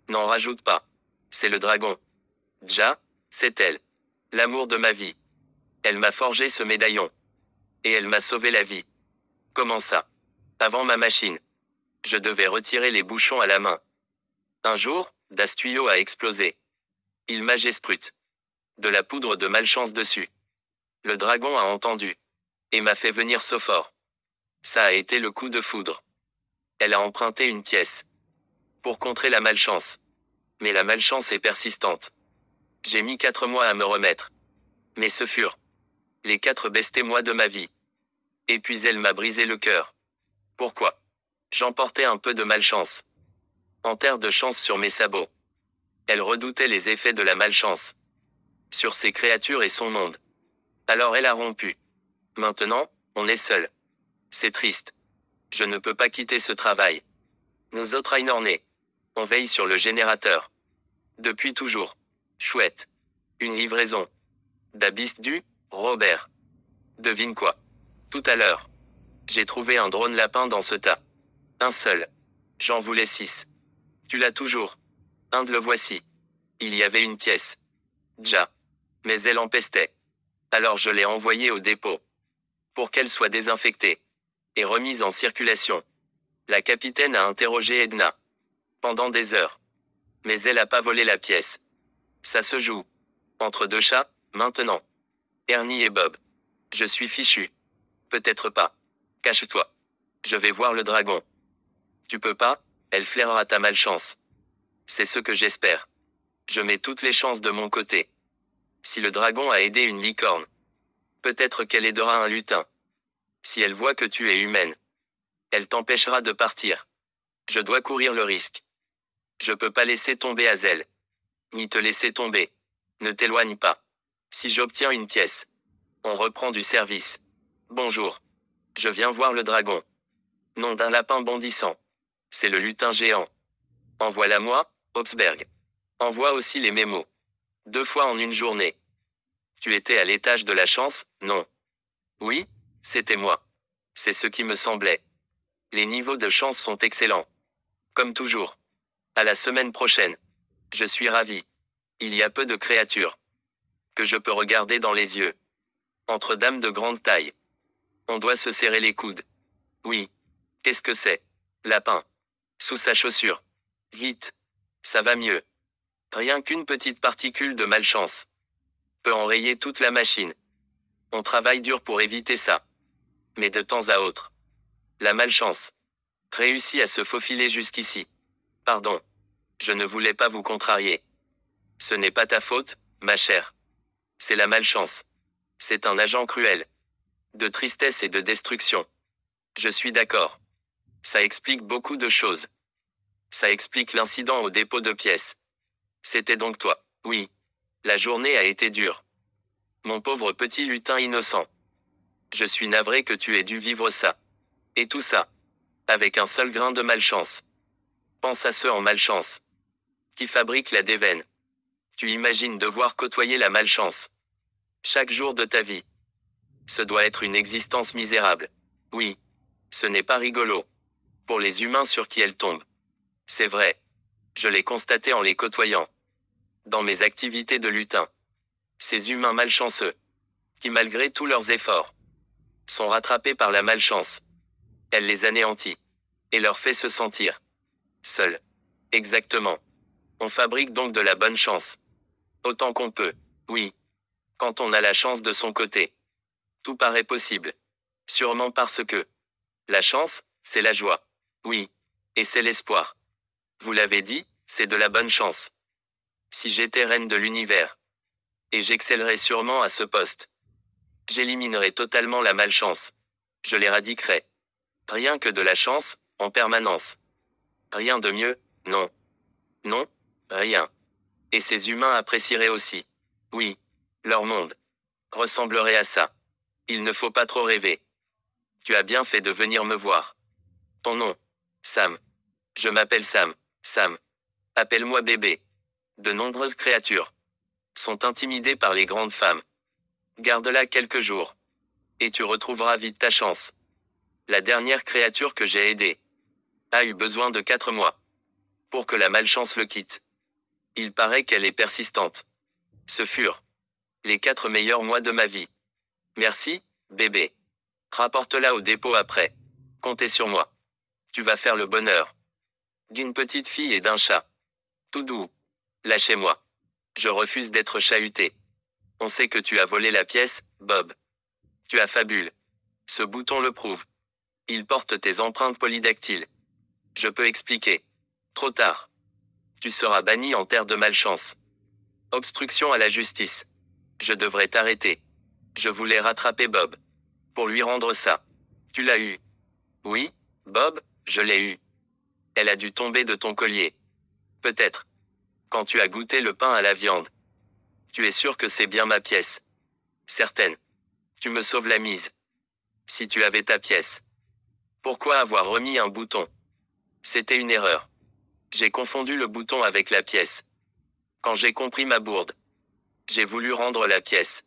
N'en rajoute pas. C'est le dragon. Déjà, c'est elle. L'amour de ma vie. Elle m'a forgé ce médaillon. Et elle m'a sauvé la vie. Comment ça? Avant ma machine. Je devais retirer les bouchons à la main. Un jour, das tuyau a explosé. Il m'a gesprute. De la poudre de malchance dessus. Le dragon a entendu. Et m'a fait venir so fort. Ça a été le coup de foudre. Elle a emprunté une pièce. Pour contrer la malchance. Mais la malchance est persistante. J'ai mis 4 mois à me remettre. Mais ce furent les 4 bestés mois de ma vie. Et puis elle m'a brisé le cœur. Pourquoi? J'emportais un peu de malchance. En terre de chance sur mes sabots. Elle redoutait les effets de la malchance. Sur ses créatures et son monde. Alors elle a rompu. Maintenant, on est seul. C'est triste. Je ne peux pas quitter ce travail. Nous autres Ainornais. On veille sur le générateur. Depuis toujours. Chouette. Une livraison. D'Abyss du, Robert. Devine quoi? Tout à l'heure. J'ai trouvé un drone lapin dans ce tas. Un seul. J'en voulais 6. Tu l'as toujours. Le voici. Il y avait une pièce. Déjà. Mais elle empestait. Alors je l'ai envoyée au dépôt. Pour qu'elle soit désinfectée. Et remise en circulation. La capitaine a interrogé Edna. Pendant des heures. Mais elle a pas volé la pièce. Ça se joue. Entre deux chats, maintenant. Ernie et Bob. Je suis fichu. Peut-être pas. Cache-toi. Je vais voir le dragon. Tu peux pas, elle flairera ta malchance. C'est ce que j'espère. Je mets toutes les chances de mon côté. Si le dragon a aidé une licorne, peut-être qu'elle aidera un lutin. Si elle voit que tu es humaine, elle t'empêchera de partir. Je dois courir le risque. Je peux pas laisser tomber Hazel. Ni te laisser tomber. Ne t'éloigne pas. Si j'obtiens une pièce, on reprend du service. Bonjour. Je viens voir le dragon. Nom d'un lapin bondissant. C'est le lutin géant. Envoie-la-moi, Obsberg. Envoie aussi les mémos. 2 fois en une journée. Tu étais à l'étage de la chance, non? Oui, c'était moi. C'est ce qui me semblait. Les niveaux de chance sont excellents. Comme toujours. À la semaine prochaine. Je suis ravi. Il y a peu de créatures que je peux regarder dans les yeux. Entre dames de grande taille. On doit se serrer les coudes. Oui. Qu'est-ce que c'est? Lapin. Sous sa chaussure. Vite. Ça va mieux. Rien qu'une petite particule de malchance peut enrayer toute la machine. On travaille dur pour éviter ça. Mais de temps à autre, la malchance réussit à se faufiler jusqu'ici. Pardon. Je ne voulais pas vous contrarier. Ce n'est pas ta faute, ma chère. C'est la malchance. C'est un agent cruel. De tristesse et de destruction. Je suis d'accord. Ça explique beaucoup de choses. Ça explique l'incident au dépôt de pièces. C'était donc toi. Oui. La journée a été dure. Mon pauvre petit lutin innocent. Je suis navré que tu aies dû vivre ça. Et tout ça. Avec un seul grain de malchance. Pense à ceux en malchance. Qui fabriquent la déveine. Tu imagines devoir côtoyer la malchance. Chaque jour de ta vie. Ce doit être une existence misérable. Oui. Ce n'est pas rigolo. Pour les humains sur qui elle tombe. C'est vrai. Je l'ai constaté en les côtoyant. Dans mes activités de lutin. Ces humains malchanceux. Qui malgré tous leurs efforts. Sont rattrapés par la malchance. Elle les anéantit. Et leur fait se sentir. Seuls. Exactement. On fabrique donc de la bonne chance. Autant qu'on peut. Oui. Quand on a la chance de son côté. Tout paraît possible. Sûrement parce que. La chance, c'est la joie. Oui. Et c'est l'espoir. Vous l'avez dit, c'est de la bonne chance. Si j'étais reine de l'univers. Et j'excellerais sûrement à ce poste. J'éliminerais totalement la malchance. Je l'éradiquerais. Rien que de la chance, en permanence. Rien de mieux, non. Non, rien. Et ces humains apprécieraient aussi. Oui. Leur monde. Ressemblerait à ça. Il ne faut pas trop rêver. Tu as bien fait de venir me voir. Ton nom. Sam. Je m'appelle Sam. Sam. Appelle-moi bébé. De nombreuses créatures sont intimidées par les grandes femmes. Garde-la quelques jours. Et tu retrouveras vite ta chance. La dernière créature que j'ai aidée a eu besoin de 4 mois pour que la malchance le quitte. Il paraît qu'elle est persistante. Ce furent les 4 meilleurs mois de ma vie. Merci, bébé. Rapporte-la au dépôt après. Comptez sur moi. Tu vas faire le bonheur d'une petite fille et d'un chat. Tout doux. Lâchez-moi. Je refuse d'être chahuté. On sait que tu as volé la pièce, Bob. Tu as fabule. Ce bouton le prouve. Il porte tes empreintes polydactyles. Je peux expliquer. Trop tard. Tu seras banni en terre de malchance. Obstruction à la justice. Je devrais t'arrêter. Je voulais rattraper Bob. Pour lui rendre ça. Tu l'as eu. Oui, Bob, je l'ai eu. Elle a dû tomber de ton collier. Peut-être. Quand tu as goûté le pain à la viande. Tu es sûr que c'est bien ma pièce. Certaine. Tu me sauves la mise. Si tu avais ta pièce. Pourquoi avoir remis un bouton? C'était une erreur. J'ai confondu le bouton avec la pièce. Quand j'ai compris ma bourde. J'ai voulu rendre la pièce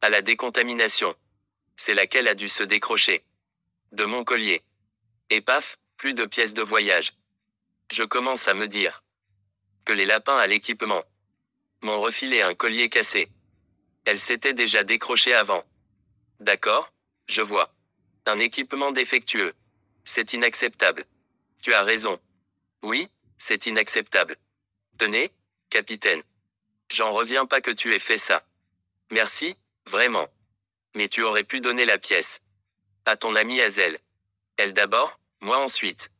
à la décontamination. C'est laquelle a dû se décrocher de mon collier. Et paf, plus de pièces de voyage. Je commence à me dire que les lapins à l'équipement m'ont refilé un collier cassé. Elle s'était déjà décrochée avant. D'accord, je vois. Un équipement défectueux. C'est inacceptable. Tu as raison. Oui, c'est inacceptable. Tenez, capitaine. J'en reviens pas que tu aies fait ça. Merci, vraiment. Mais tu aurais pu donner la pièce. À ton amie Hazel. Elle d'abord, moi ensuite.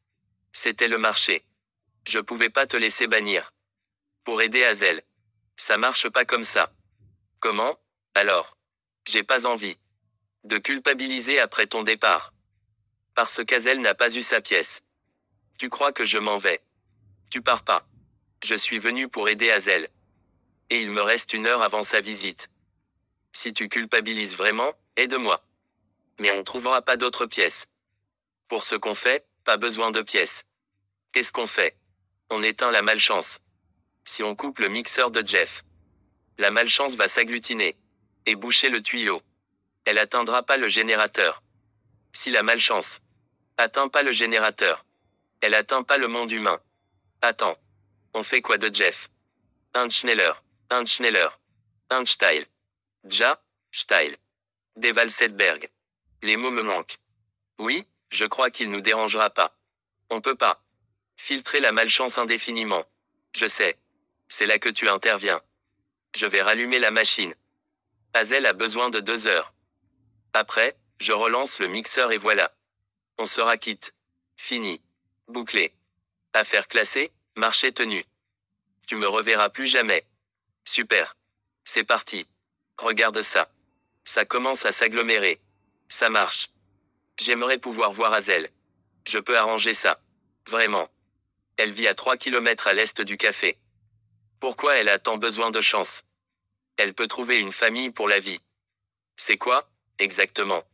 C'était le marché. Je pouvais pas te laisser bannir. Pour aider Hazel. Ça marche pas comme ça. Comment, alors? J'ai pas envie de culpabiliser après ton départ. Parce qu'Hazel n'a pas eu sa pièce. Tu crois que je m'en vais? Tu pars pas. Je suis venu pour aider Hazel. Et il me reste 1 heure avant sa visite. Si tu culpabilises vraiment, aide-moi. Mais on trouvera pas d'autres pièces. Pour ce qu'on fait, pas besoin de pièces. Qu'est-ce qu'on fait? On éteint la malchance. Si on coupe le mixeur de Jeff, la malchance va s'agglutiner et boucher le tuyau. Elle atteindra pas le générateur. Si la malchance atteint pas le générateur, elle atteint pas le monde humain. Attends. On fait quoi de Jeff? Un Schneller, un Steil. Steil. Des Valsetberg. Les mots me manquent. Oui, je crois qu'il nous dérangera pas. On peut pas filtrer la malchance indéfiniment. Je sais. C'est là que tu interviens. Je vais rallumer la machine. Hazel a besoin de 2 heures. Après, je relance le mixeur et voilà. On sera quitte. Fini. Bouclé. Affaire classée, marché tenu. Tu me reverras plus jamais. Super. C'est parti. Regarde ça. Ça commence à s'agglomérer. Ça marche. J'aimerais pouvoir voir Hazel. Je peux arranger ça. Vraiment. Elle vit à 3 kilomètres à l'est du café. Pourquoi elle a tant besoin de chance? Elle peut trouver une famille pour la vie. C'est quoi, exactement?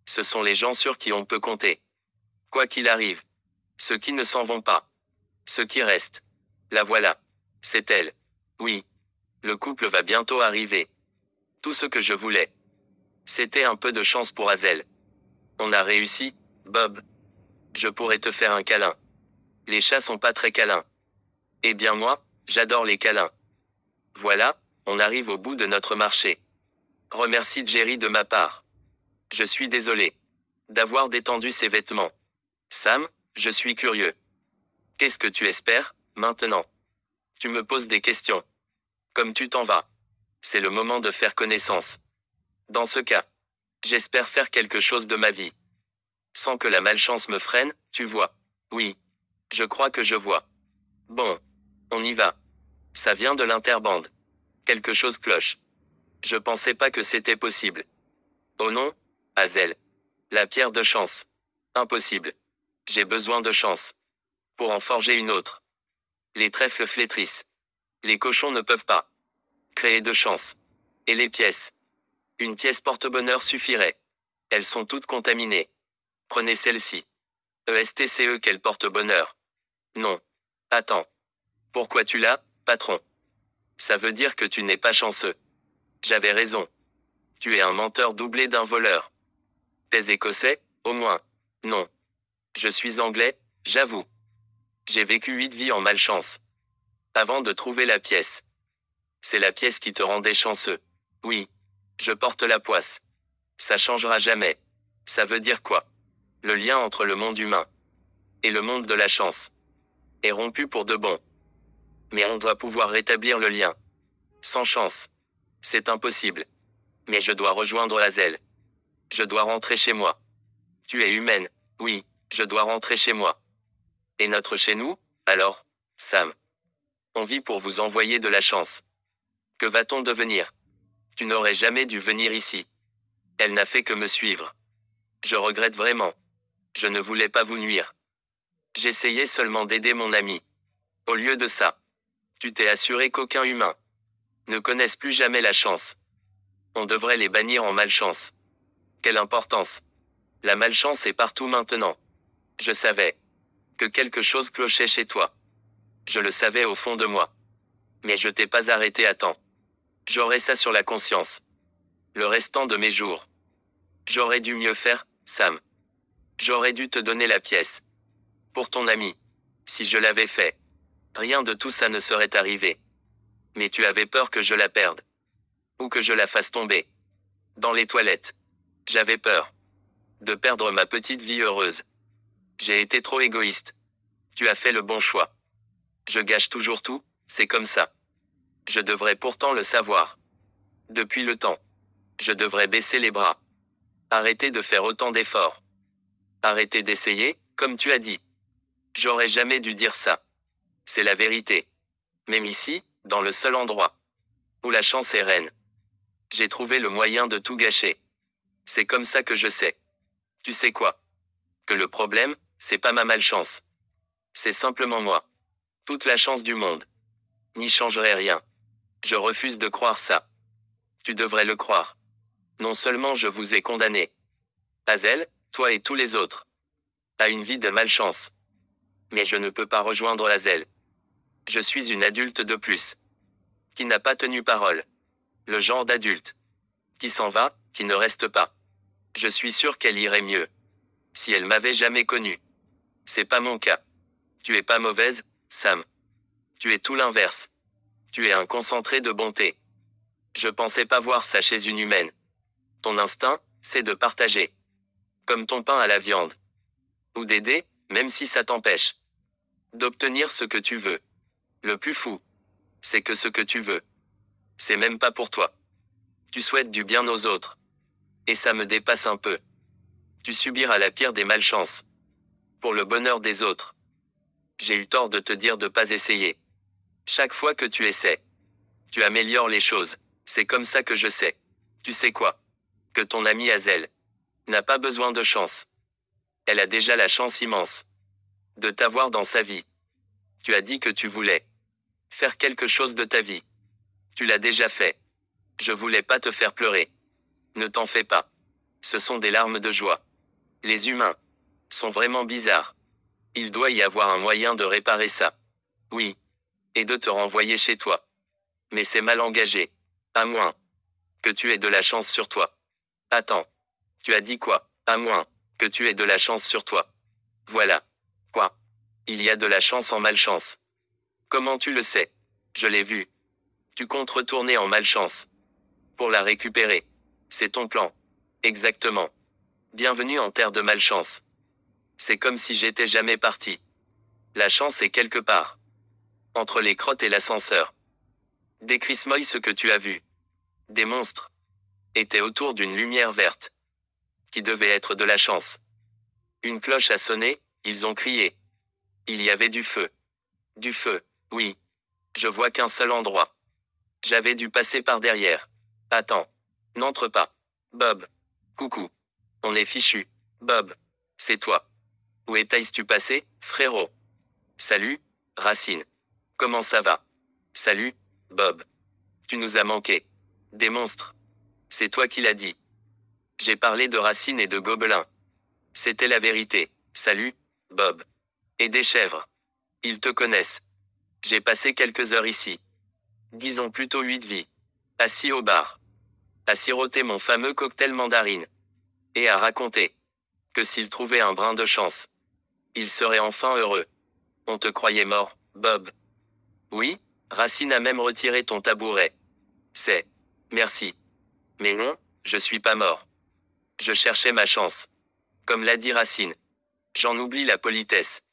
Ce sont les gens sur qui on peut compter. Quoi qu'il arrive. Ceux qui ne s'en vont pas. Ceux qui restent. La voilà. C'est elle. Oui. Le couple va bientôt arriver. Tout ce que je voulais. C'était un peu de chance pour Hazel. On a réussi, Bob. Je pourrais te faire un câlin. Les chats sont pas très câlins. Eh bien moi, j'adore les câlins. Voilà, on arrive au bout de notre marché. Remercie Jerry de ma part. Je suis désolé d'avoir détendu ses vêtements. Sam, je suis curieux. Qu'est-ce que tu espères, maintenant? Tu me poses des questions. Comme tu t'en vas. C'est le moment de faire connaissance. Dans ce cas, j'espère faire quelque chose de ma vie. Sans que la malchance me freine, tu vois. Oui. Je crois que je vois. Bon. On y va. Ça vient de l'interbande. Quelque chose cloche. Je pensais pas que c'était possible. Oh non, Hazel. La pierre de chance. Impossible. J'ai besoin de chance. Pour en forger une autre. Les trèfles flétrissent. Les cochons ne peuvent pas créer de chance. Et les pièces. Une pièce porte-bonheur suffirait. Elles sont toutes contaminées. Prenez celle-ci. ESTCE quel porte-bonheur. Non. Attends. Pourquoi tu l'as, patron? Ça veut dire que tu n'es pas chanceux. J'avais raison. Tu es un menteur doublé d'un voleur. T'es écossais, au moins. Non. Je suis anglais, j'avoue. J'ai vécu 8 vies en malchance. Avant de trouver la pièce. C'est la pièce qui te rendait chanceux. Oui. Je porte la poisse. Ça changera jamais. Ça veut dire quoi? Le lien entre le monde humain et le monde de la chance est rompu pour de bon. Mais on doit pouvoir rétablir le lien. Sans chance. C'est impossible. Mais je dois rejoindre Hazel. Je dois rentrer chez moi. Tu es humaine, oui, je dois rentrer chez moi. Et notre chez nous, alors, Sam? On vit pour vous envoyer de la chance. Que va-t-on devenir? Tu n'aurais jamais dû venir ici. Elle n'a fait que me suivre. Je regrette vraiment. Je ne voulais pas vous nuire. J'essayais seulement d'aider mon ami. Au lieu de ça, tu t'es assuré qu'aucun humain ne connaisse plus jamais la chance. On devrait les bannir en malchance. Quelle importance. La malchance est partout maintenant. Je savais que quelque chose clochait chez toi. Je le savais au fond de moi. Mais je t'ai pas arrêté à temps. J'aurai ça sur la conscience. Le restant de mes jours. J'aurais dû mieux faire, Sam. J'aurais dû te donner la pièce. Pour ton ami. Si je l'avais fait, rien de tout ça ne serait arrivé. Mais tu avais peur que je la perde. Ou que je la fasse tomber. Dans les toilettes. J'avais peur de perdre ma petite vie heureuse. J'ai été trop égoïste. Tu as fait le bon choix. Je gâche toujours tout, C'est comme ça. Je devrais pourtant le savoir. Depuis le temps. Je devrais baisser les bras. Arrêter de faire autant d'efforts. Arrêter d'essayer, comme tu as dit. J'aurais jamais dû dire ça. C'est la vérité. Même ici, dans le seul endroit où la chance est reine. J'ai trouvé le moyen de tout gâcher. C'est comme ça que je sais. Tu sais quoi? Que le problème, c'est pas ma malchance. C'est simplement moi. Toute la chance du monde. N'y changerai rien. Je refuse de croire ça. Tu devrais le croire. Non seulement je vous ai condamné. Hazel, toi et tous les autres. À une vie de malchance. Mais je ne peux pas rejoindre Hazel. Je suis une adulte de plus. Qui n'a pas tenu parole. Le genre d'adulte. Qui s'en va, qui ne reste pas. Je suis sûr qu'elle irait mieux. Si elle m'avait jamais connu. C'est pas mon cas. Tu es pas mauvaise, Sam. Tu es tout l'inverse. Tu es un concentré de bonté. Je pensais pas voir ça chez une humaine. Ton instinct, c'est de partager. Comme ton pain à la viande. Ou d'aider, même si ça t'empêche. D'obtenir ce que tu veux. Le plus fou. C'est que ce que tu veux. C'est même pas pour toi. Tu souhaites du bien aux autres. Et ça me dépasse un peu. Tu subiras la pire des malchances. Pour le bonheur des autres. J'ai eu tort de te dire de pas essayer. Chaque fois que tu essaies, tu améliores les choses. C'est comme ça que je sais. Tu sais quoi? Que ton amie Hazel n'a pas besoin de chance. Elle a déjà la chance immense de t'avoir dans sa vie. Tu as dit que tu voulais faire quelque chose de ta vie. Tu l'as déjà fait. Je voulais pas te faire pleurer. Ne t'en fais pas. Ce sont des larmes de joie. Les humains sont vraiment bizarres. Il doit y avoir un moyen de réparer ça. Oui. Et de te renvoyer chez toi. Mais c'est mal engagé. À moins que tu aies de la chance sur toi. Attends. Tu as dit quoi? À moins que tu aies de la chance sur toi. Voilà. Quoi? Il y a de la chance en malchance. Comment tu le sais? Je l'ai vu. Tu comptes retourner en malchance. Pour la récupérer. C'est ton plan. Exactement. Bienvenue en terre de malchance. C'est comme si j'étais jamais parti. La chance est quelque part. Entre les crottes et l'ascenseur. Décris-moi ce que tu as vu. Des monstres étaient autour d'une lumière verte. Qui devait être de la chance. Une cloche a sonné, ils ont crié. Il y avait du feu. Du feu, oui. Je vois qu'un seul endroit. J'avais dû passer par derrière. Attends. N'entre pas. Bob. Coucou. On est fichu. Bob. C'est toi. Où étais-tu passé, frérot? Salut, Racine. Comment ça va? Salut, Bob. Tu nous as manqué. Des monstres. C'est toi qui l'as dit. J'ai parlé de Racine et de Gobelins. C'était la vérité. Salut, Bob. Et des chèvres. Ils te connaissent. J'ai passé quelques heures ici. Disons plutôt 8 vies. Assis au bar. À siroter mon fameux cocktail mandarine. Et à raconter que s'il trouvait un brin de chance, il serait enfin heureux. On te croyait mort, Bob. Oui, Racine a même retiré ton tabouret. C'est. Merci. Mais non, je suis pas mort. Je cherchais ma chance. Comme l'a dit Racine. J'en oublie la politesse.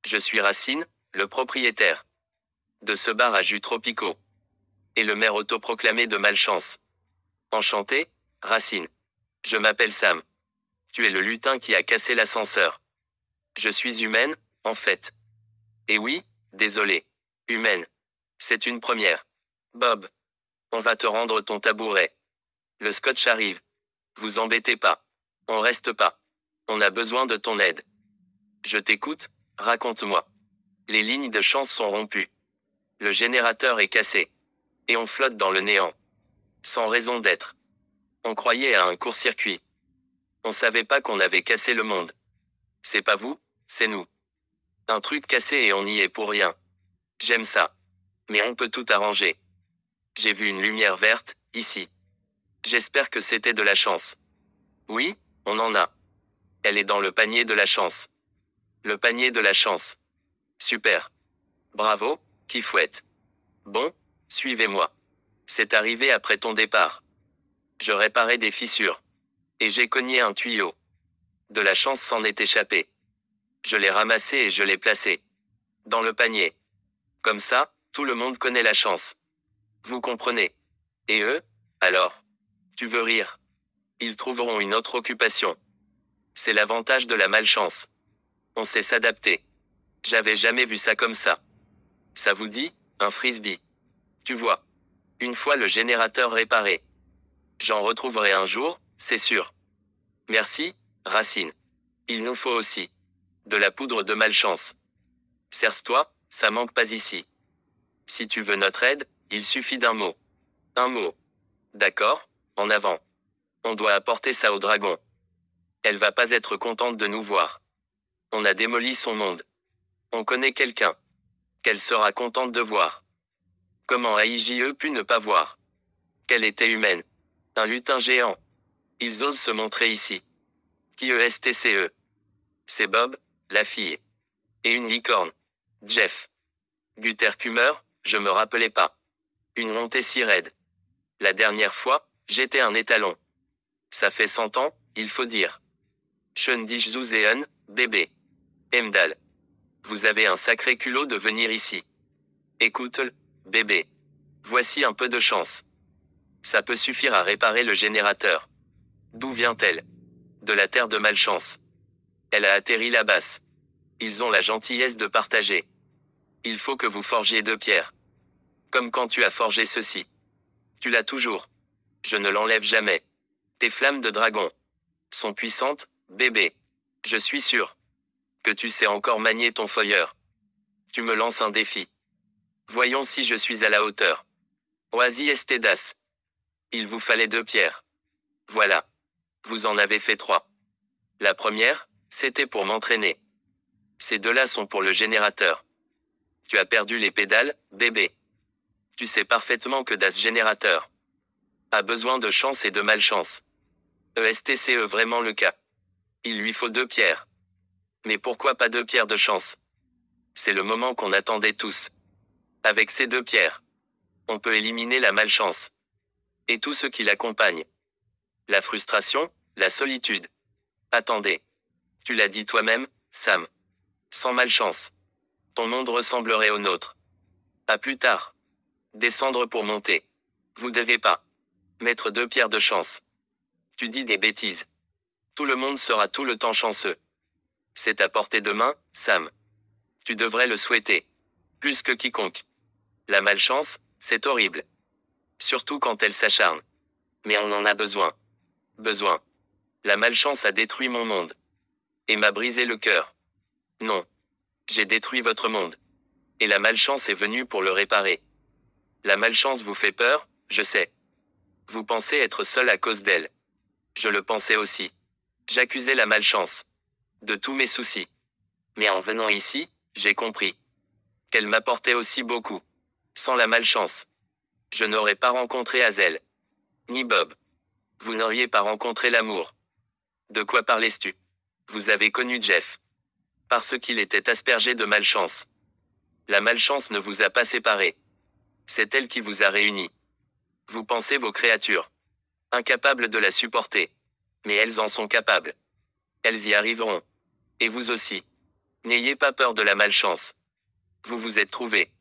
Je suis Racine, le propriétaire de ce bar à jus tropicaux. Et le maire autoproclamé de malchance. Enchanté, Racine. Je m'appelle Sam. Tu es le lutin qui a cassé l'ascenseur. Je suis humaine, en fait. Et oui, désolé. Humaine. C'est une première. Bob. On va te rendre ton tabouret. Le scotch arrive. Vous embêtez pas. On reste pas. On a besoin de ton aide. Je t'écoute, raconte-moi. Les lignes de chance sont rompues. Le générateur est cassé. Et on flotte dans le néant. Sans raison d'être. On croyait à un court-circuit. On savait pas qu'on avait cassé le monde. C'est pas vous, c'est nous. Un truc cassé et on y est pour rien. J'aime ça. Mais on peut tout arranger. J'ai vu une lumière verte, ici. J'espère que c'était de la chance. Oui, on en a. Elle est dans le panier de la chance. Le panier de la chance. Super. Bravo, qui fouette. Bon, suivez-moi. C'est arrivé après ton départ. Je réparais des fissures. Et j'ai cogné un tuyau. De la chance s'en est échappé. Je l'ai ramassé et je l'ai placé. Dans le panier. Comme ça, Tout le monde connaît la chance. Vous comprenez? Et eux? Alors? Tu veux rire? Ils trouveront une autre occupation. C'est l'avantage de la malchance. On sait s'adapter. J'avais jamais vu ça comme ça. Ça vous dit, un frisbee? Tu vois. Une fois le générateur réparé. J'en retrouverai un jour, c'est sûr. Merci, Racine. Il nous faut aussi de la poudre de malchance. Serre-toi, ça manque pas ici. Si tu veux notre aide, il suffit d'un mot. Un mot. D'accord, en avant. On doit apporter ça au dragon. Elle va pas être contente de nous voir. On a démoli son monde. On connaît quelqu'un qu'elle sera contente de voir. Comment a-i-j-e pu ne pas voir? Qu'elle était humaine. Un lutin géant. Ils osent se montrer ici. Qui est-ce? C'est Bob, la fille. Et une licorne. Jeff. Guttercumer, je me rappelais pas. Une montée si raide. La dernière fois, j'étais un étalon. Ça fait 100 ans, il faut dire. Schöndich bébé. Emdal. Vous avez un sacré culot de venir ici. Écoute, bébé. Voici un peu de chance. Ça peut suffire à réparer le générateur. D'où vient-elle? De la terre de malchance. Elle a atterri là-bas. Ils ont la gentillesse de partager. Il faut que vous forgiez 2 pierres. Comme quand tu as forgé ceci. Tu l'as toujours. Je ne l'enlève jamais. Tes flammes de dragon sont puissantes, bébé. Je suis sûr que tu sais encore manier ton feuilleur. Tu me lances un défi. Voyons si je suis à la hauteur. Oasi estedas. Il vous fallait 2 pierres. Voilà. Vous en avez fait 3. La première, c'était pour m'entraîner. Ces 2-là sont pour le générateur. Tu as perdu les pédales, bébé. Tu sais parfaitement que das générateur a besoin de chance et de malchance. ESTCE vraiment le cas. Il lui faut 2 pierres. Mais pourquoi pas 2 pierres de chance? C'est le moment qu'on attendait tous. Avec ces 2 pierres, on peut éliminer la malchance. Et tout ce qui l'accompagne. La frustration, la solitude. Attendez. Tu l'as dit toi-même, Sam. Sans malchance, ton monde ressemblerait au nôtre. À plus tard. Descendre pour monter. Vous devez pas mettre 2 pierres de chance. Tu dis des bêtises. Tout le monde sera tout le temps chanceux. C'est à portée de main, Sam. Tu devrais le souhaiter. Plus que quiconque. La malchance, c'est horrible. Surtout quand elle s'acharne. Mais on en a besoin. Besoin. La malchance a détruit mon monde. Et m'a brisé le cœur. Non. J'ai détruit votre monde. Et la malchance est venue pour le réparer. La malchance vous fait peur, je sais. Vous pensez être seul à cause d'elle. Je le pensais aussi. J'accusais la malchance de tous mes soucis. Mais en venant ici, j'ai compris qu'elle m'apportait aussi beaucoup. Sans la malchance, je n'aurais pas rencontré Hazel. Ni Bob. Vous n'auriez pas rencontré l'amour. De quoi parles-tu? Vous avez connu Jeff. Parce qu'il était aspergé de malchance. La malchance ne vous a pas séparés. C'est elle qui vous a réunis. Vous pensez vos créatures incapables de la supporter. Mais elles en sont capables. Elles y arriveront. Et vous aussi. N'ayez pas peur de la malchance. Vous vous êtes trouvés.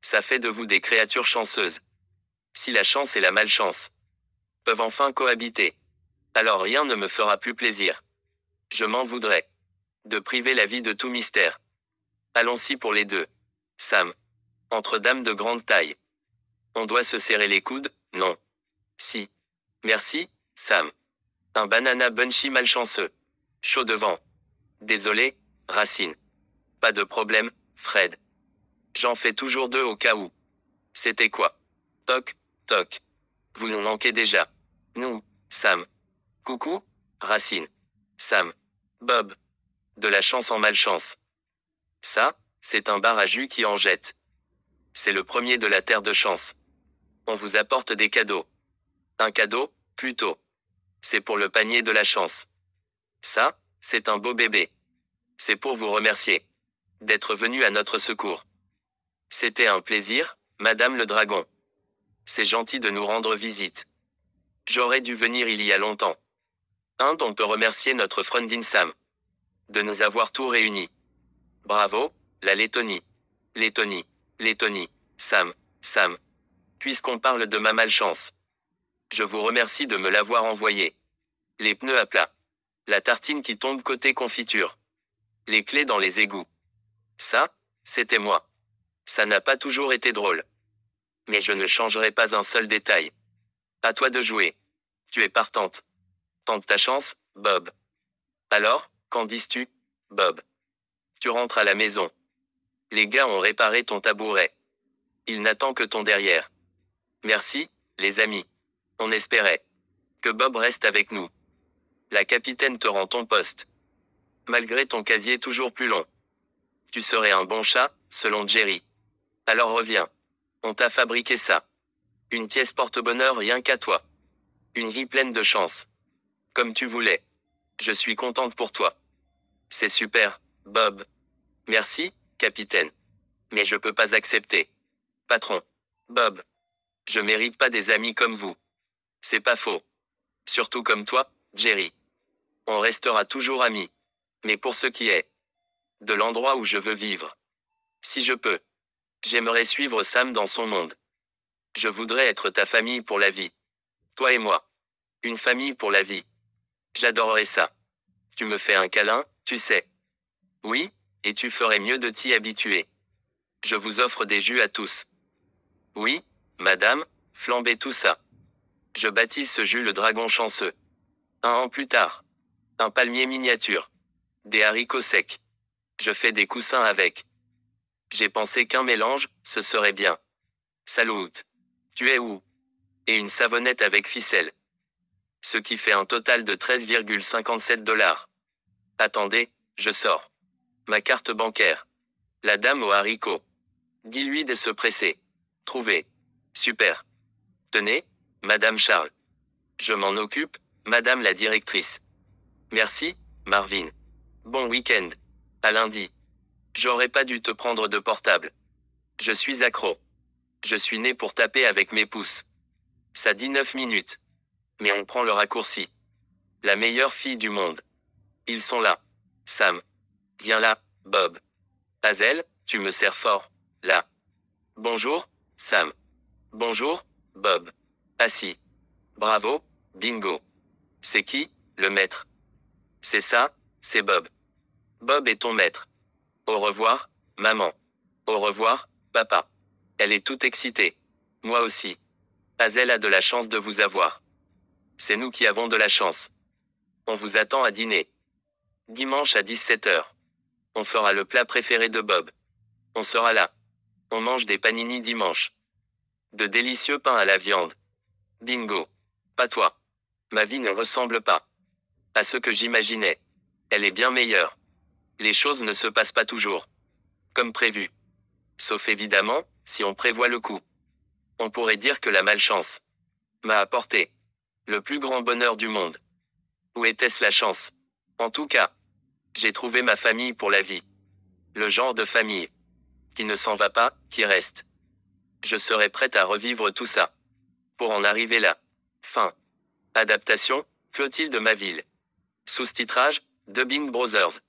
Ça fait de vous des créatures chanceuses. Si la chance et la malchance peuvent enfin cohabiter, alors rien ne me fera plus plaisir. Je m'en voudrais de priver la vie de tout mystère. Allons-y pour les 2. Sam. Entre dames de grande taille. On doit se serrer les coudes, non? Si. Merci, Sam. Un banana bunchy malchanceux. Chaud devant. Désolé, Racine. Pas de problème, Fred. J'en fais toujours 2 au cas où. C'était quoi? Toc, toc. Vous nous manquez déjà. Nous, Sam. Coucou, Racine. Sam. Bob. De la chance en malchance. Ça, c'est un bar à jus qui en jette. C'est le premier de la terre de chance. On vous apporte des cadeaux. Un cadeau, plutôt. C'est pour le panier de la chance. Ça, c'est un beau bébé. C'est pour vous remercier d'être venu à notre secours. C'était un plaisir, Madame le Dragon. C'est gentil de nous rendre visite. J'aurais dû venir il y a longtemps. On peut remercier notre Frundin Sam de nous avoir tout réunis. Bravo, la Lettonie. Lettonie. Lettonie. Sam. Puisqu'on parle de ma malchance. Je vous remercie de me l'avoir envoyé. Les pneus à plat. La tartine qui tombe côté confiture. Les clés dans les égouts. Ça, c'était moi. Ça n'a pas toujours été drôle. Mais je ne changerai pas un seul détail. À toi de jouer. Tu es partante. Tente ta chance, Bob. Alors, qu'en dis-tu, Bob? Tu rentres à la maison. Les gars ont réparé ton tabouret. Il n'attend que ton derrière. Merci, les amis. On espérait que Bob reste avec nous. La capitaine te rend ton poste. Malgré ton casier toujours plus long. Tu serais un bon chat, selon Jerry. Alors reviens. On t'a fabriqué ça. Une pièce porte-bonheur rien qu'à toi. Une vie pleine de chance. Comme tu voulais. Je suis contente pour toi. C'est super, Bob. Merci, capitaine. Mais je peux pas accepter. Patron. Bob. Je mérite pas des amis comme vous. C'est pas faux. Surtout comme toi, Jerry. On restera toujours amis. Mais pour ce qui est de l'endroit où je veux vivre. Si je peux. J'aimerais suivre Sam dans son monde. Je voudrais être ta famille pour la vie. Toi et moi. Une famille pour la vie. J'adorerais ça. Tu me fais un câlin, tu sais. Oui, et tu ferais mieux de t'y habituer. Je vous offre des jus à tous. Oui, madame, flambez tout ça. Je baptise ce jus le dragon chanceux. 1 an plus tard. Un palmier miniature. Des haricots secs. Je fais des coussins avec. J'ai pensé qu'un mélange, ce serait bien. Salut. Tu es où? Et une savonnette avec ficelle. Ce qui fait un total de 13,57 $. Attendez, je sors. Ma carte bancaire. La dame aux haricots. Dis-lui de se presser. Trouvé. Super. Tenez, Madame Charles. Je m'en occupe, Madame la directrice. Merci, Marvin. Bon week-end. À lundi. J'aurais pas dû te prendre de portable. Je suis accro. Je suis né pour taper avec mes pouces. Ça dit 9 minutes. Mais on prend le raccourci. La meilleure fille du monde. Ils sont là. Sam. Viens là, Bob. Hazel, tu me sers fort, là. Bonjour, Sam. Bonjour, Bob. Assis. Bravo, bingo. C'est qui, le maître? C'est ça, c'est Bob. Bob est ton maître. Au revoir, maman. Au revoir, papa. Elle est toute excitée. Moi aussi. Hazel a de la chance de vous avoir. C'est nous qui avons de la chance. On vous attend à dîner. Dimanche à 17 h. On fera le plat préféré de Bob. On sera là. On mange des panini dimanche. De délicieux pains à la viande. Bingo. Pas toi. Ma vie ne ressemble pas à ce que j'imaginais. Elle est bien meilleure. Les choses ne se passent pas toujours comme prévu. Sauf évidemment, si on prévoit le coup. On pourrait dire que la malchance m'a apporté le plus grand bonheur du monde. Où était-ce la chance? En tout cas, j'ai trouvé ma famille pour la vie. Le genre de famille qui ne s'en va pas, qui reste. Je serais prête à revivre tout ça pour en arriver là. Fin. Adaptation, Clotilde Maville. Sous-titrage, Dubbing Brothers.